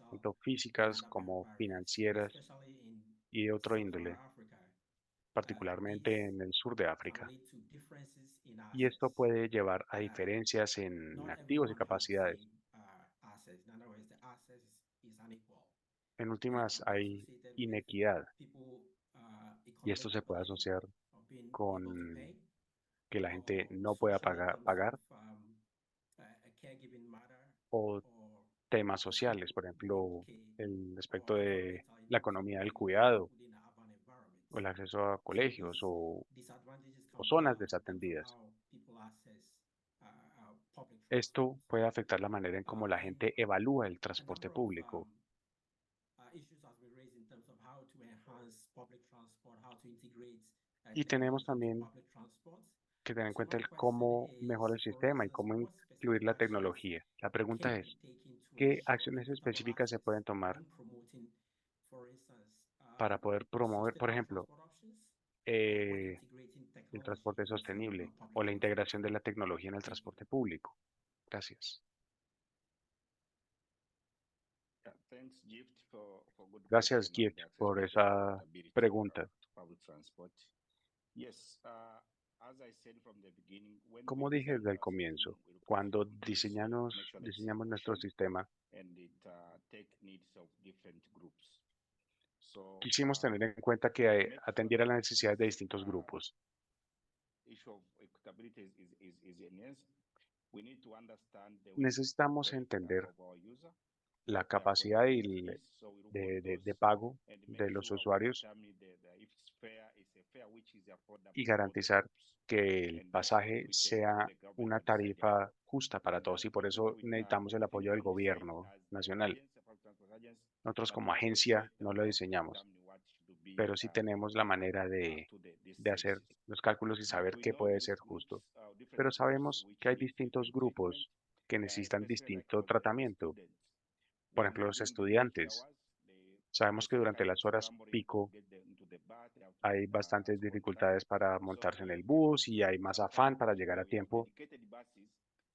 tanto físicas como financieras y de otro índole, particularmente en el sur de África. Y esto puede llevar a diferencias en activos y capacidades. En últimas, hay inequidad. Y esto se puede asociar con que la gente no pueda pagar o temas sociales, por ejemplo, el aspecto de la economía del cuidado o el acceso a colegios o zonas desatendidas. Esto puede afectar la manera en cómo la gente evalúa el transporte público. Y tenemos también que tener en cuenta el cómo mejorar el sistema y cómo incluir la tecnología. La pregunta es, ¿qué acciones específicas se pueden tomar para poder promover, por ejemplo, el transporte sostenible o la integración de la tecnología en el transporte público? Gracias. Gracias, Gift, por esa pregunta. Como dije desde el comienzo, cuando diseñamos nuestro sistema, quisimos tener en cuenta que atendiera las necesidades de distintos grupos. Necesitamos entender la capacidad de pago de los usuarios y garantizar que el pasaje sea una tarifa justa para todos, y por eso necesitamos el apoyo del gobierno nacional. Nosotros como agencia no lo diseñamos, pero sí tenemos la manera de hacer los cálculos y saber qué puede ser justo. Pero sabemos que hay distintos grupos que necesitan distinto tratamiento. Por ejemplo, los estudiantes. Sabemos que durante las horas pico hay bastantes dificultades para montarse en el bus y hay más afán para llegar a tiempo.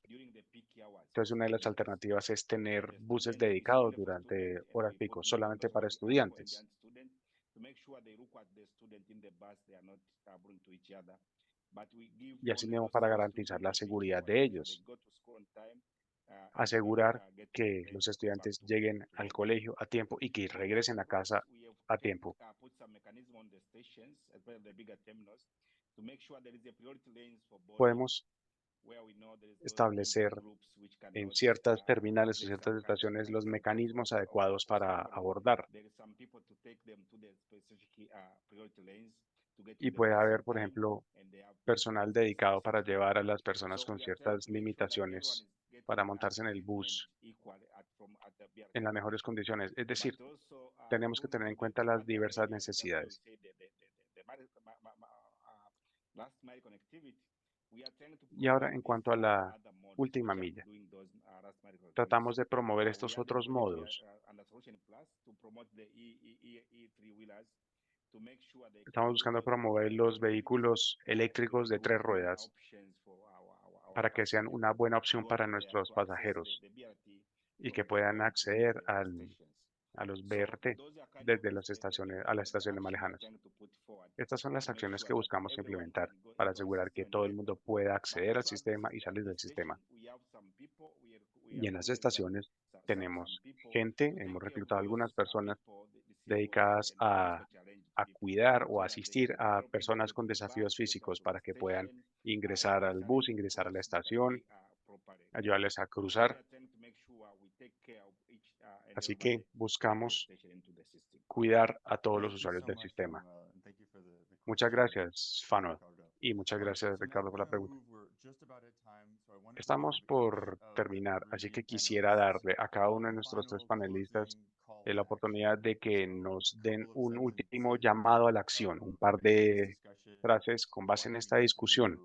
Entonces, una de las alternativas es tener buses dedicados durante horas pico, solamente para estudiantes. Y así mismo para garantizar la seguridad de ellos. Asegurar que los estudiantes lleguen al colegio a tiempo y que regresen a casa a tiempo. Podemos establecer en ciertas terminales o ciertas estaciones los mecanismos adecuados para abordar. Y puede haber, por ejemplo, personal dedicado para llevar a las personas con ciertas limitaciones para montarse en el bus en las mejores condiciones. Es decir, tenemos que tener en cuenta las diversas necesidades. Y ahora, en cuanto a la última milla, tratamos de promover estos otros modos. Estamos buscando promover los vehículos eléctricos de 3 ruedas para que sean una buena opción para nuestros pasajeros y que puedan acceder a los BRT desde las estaciones más lejanas. Estas son las acciones que buscamos implementar para asegurar que todo el mundo pueda acceder al sistema y salir del sistema. Y en las estaciones tenemos gente, hemos reclutado algunas personas dedicadas a cuidar o asistir a personas con desafíos físicos para que puedan ingresar al bus, ingresar a la estación, ayudarles a cruzar. Así que buscamos cuidar a todos los usuarios del sistema. Muchas gracias, Fanuel, y muchas gracias, Ricardo, por la pregunta. Estamos por terminar, así que quisiera darle a cada uno de nuestros 3 panelistas la oportunidad de que nos den un último llamado a la acción, un par de frases con base en esta discusión,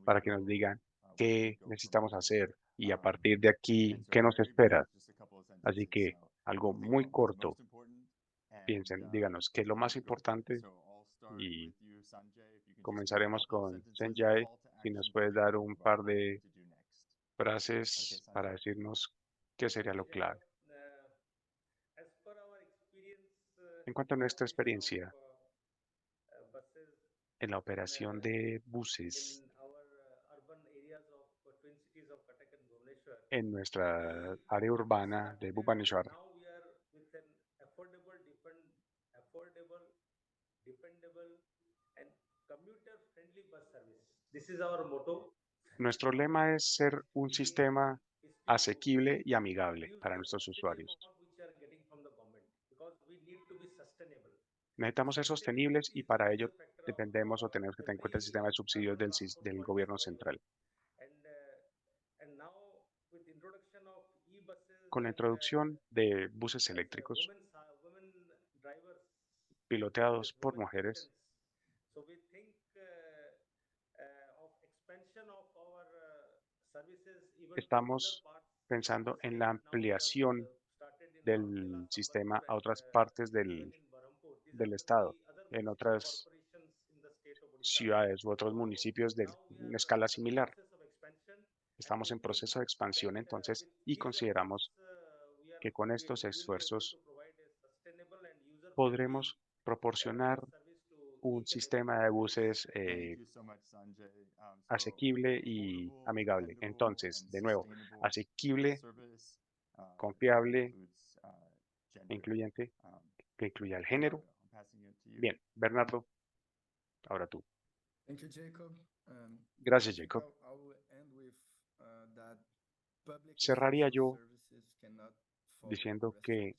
para que nos digan qué necesitamos hacer y a partir de aquí, qué nos espera. Así que algo muy corto. Piensen, díganos qué es lo más importante y comenzaremos con Sanjay. Si nos puedes dar un par de frases para decirnos qué sería lo clave. En cuanto a nuestra experiencia en la operación de buses en nuestra área urbana de Bhubaneswar, nuestro lema es ser un sistema asequible y amigable para nuestros usuarios. Necesitamos ser sostenibles y para ello dependemos o tenemos que tener en cuenta el sistema de subsidios del gobierno central. Con la introducción de buses eléctricos piloteados por mujeres, estamos pensando en la ampliación del sistema a otras partes del estado, en otras ciudades u otros municipios de una escala similar. Estamos en proceso de expansión entonces y consideramos que con estos esfuerzos podremos proporcionar un sistema de buses asequible y amigable. Entonces, de nuevo, asequible, confiable e incluyente, que incluya el género. Bien, Bernardo, ahora tú. Gracias, Jacob. Cerraría yo diciendo que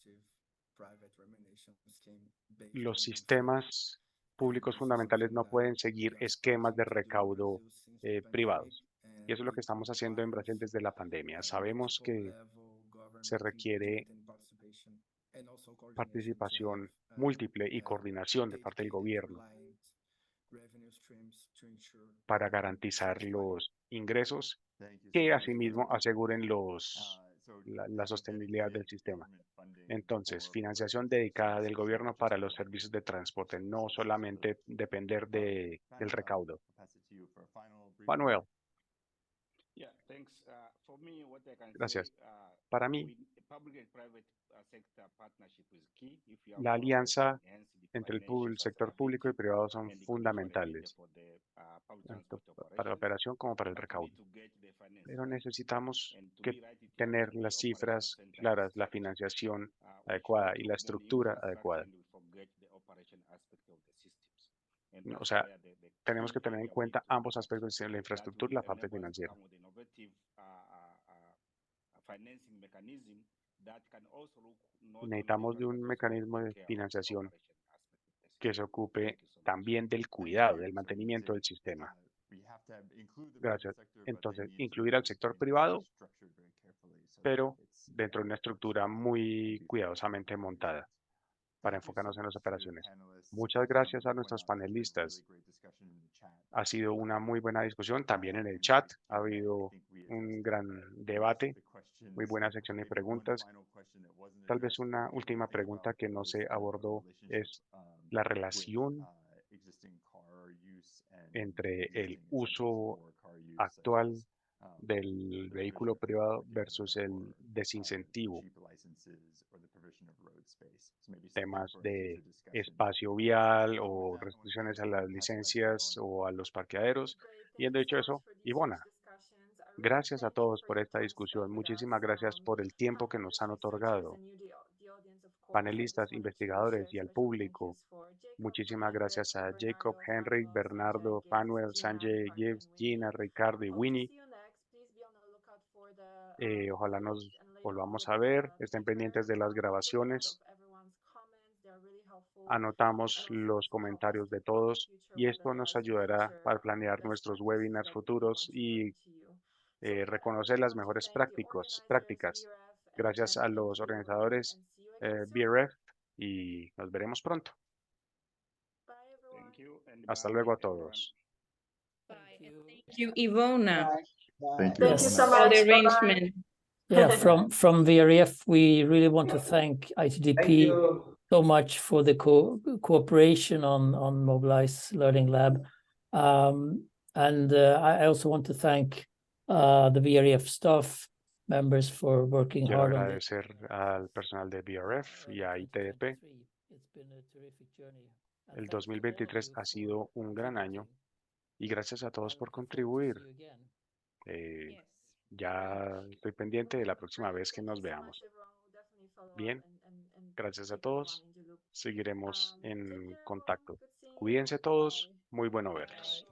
los sistemas públicos fundamentales no pueden seguir esquemas de recaudo privados. Y eso es lo que estamos haciendo en Brasil desde la pandemia. Sabemos que se requiere participación múltiple y coordinación de parte del gobierno para garantizar los ingresos que asimismo aseguren la sostenibilidad del sistema. Entonces, financiación dedicada del gobierno para los servicios de transporte, no solamente depender del recaudo. Manuel. Gracias. Para mí, la alianza entre el sector público y privado son fundamentales, tanto para la operación como para el recaudo. Pero necesitamos tener las cifras claras, la financiación adecuada y la estructura adecuada. O sea, tenemos que tener en cuenta ambos aspectos de la infraestructura y la parte financiera. Necesitamos de un mecanismo de financiación que se ocupe también del cuidado, del mantenimiento del sistema. Gracias. Entonces, incluir al sector privado, pero dentro de una estructura muy cuidadosamente montada para enfocarnos en las operaciones. Muchas gracias a nuestros panelistas. Ha sido una muy buena discusión. También en el chat ha habido un gran debate, muy buena sección de preguntas. Tal vez una última pregunta que no se abordó es la relación entre el uso actual del vehículo privado versus el desincentivo. Temas de espacio vial o restricciones a las licencias o a los parqueaderos. Y de hecho eso, Ivona, gracias a todos por esta discusión. Muchísimas gracias por el tiempo que nos han otorgado. Panelistas, investigadores y al público. Muchísimas gracias a Jacob, Henry, Bernardo, Manuel, Sanjay, Gibbs, Gina, Ricardo y Winnie. Ojalá nos volvamos a ver. Estén pendientes de las grabaciones. Anotamos los comentarios de todos y esto nos ayudará para planear nuestros webinars futuros y reconocer las mejores prácticas. Gracias a los organizadores BRF y nos veremos pronto. Hasta luego a todos. Thank you, Ivona. Thank you. Thank you so For all much. the Bye-bye. arrangement. Yeah, from VRF, we really want to thank ITDP so much for the cooperation on Mobilize Learning Lab. And I also want to thank the VRF staff members for working Quiero hard on this. agradecer al personal de BRF y a ITDP. El 2023 ha sido un gran año y gracias a todos por contribuir. Ya estoy pendiente de la próxima vez que nos veamos. Bien, gracias a todos. Seguiremos en contacto. Cuídense todos. Muy bueno verlos.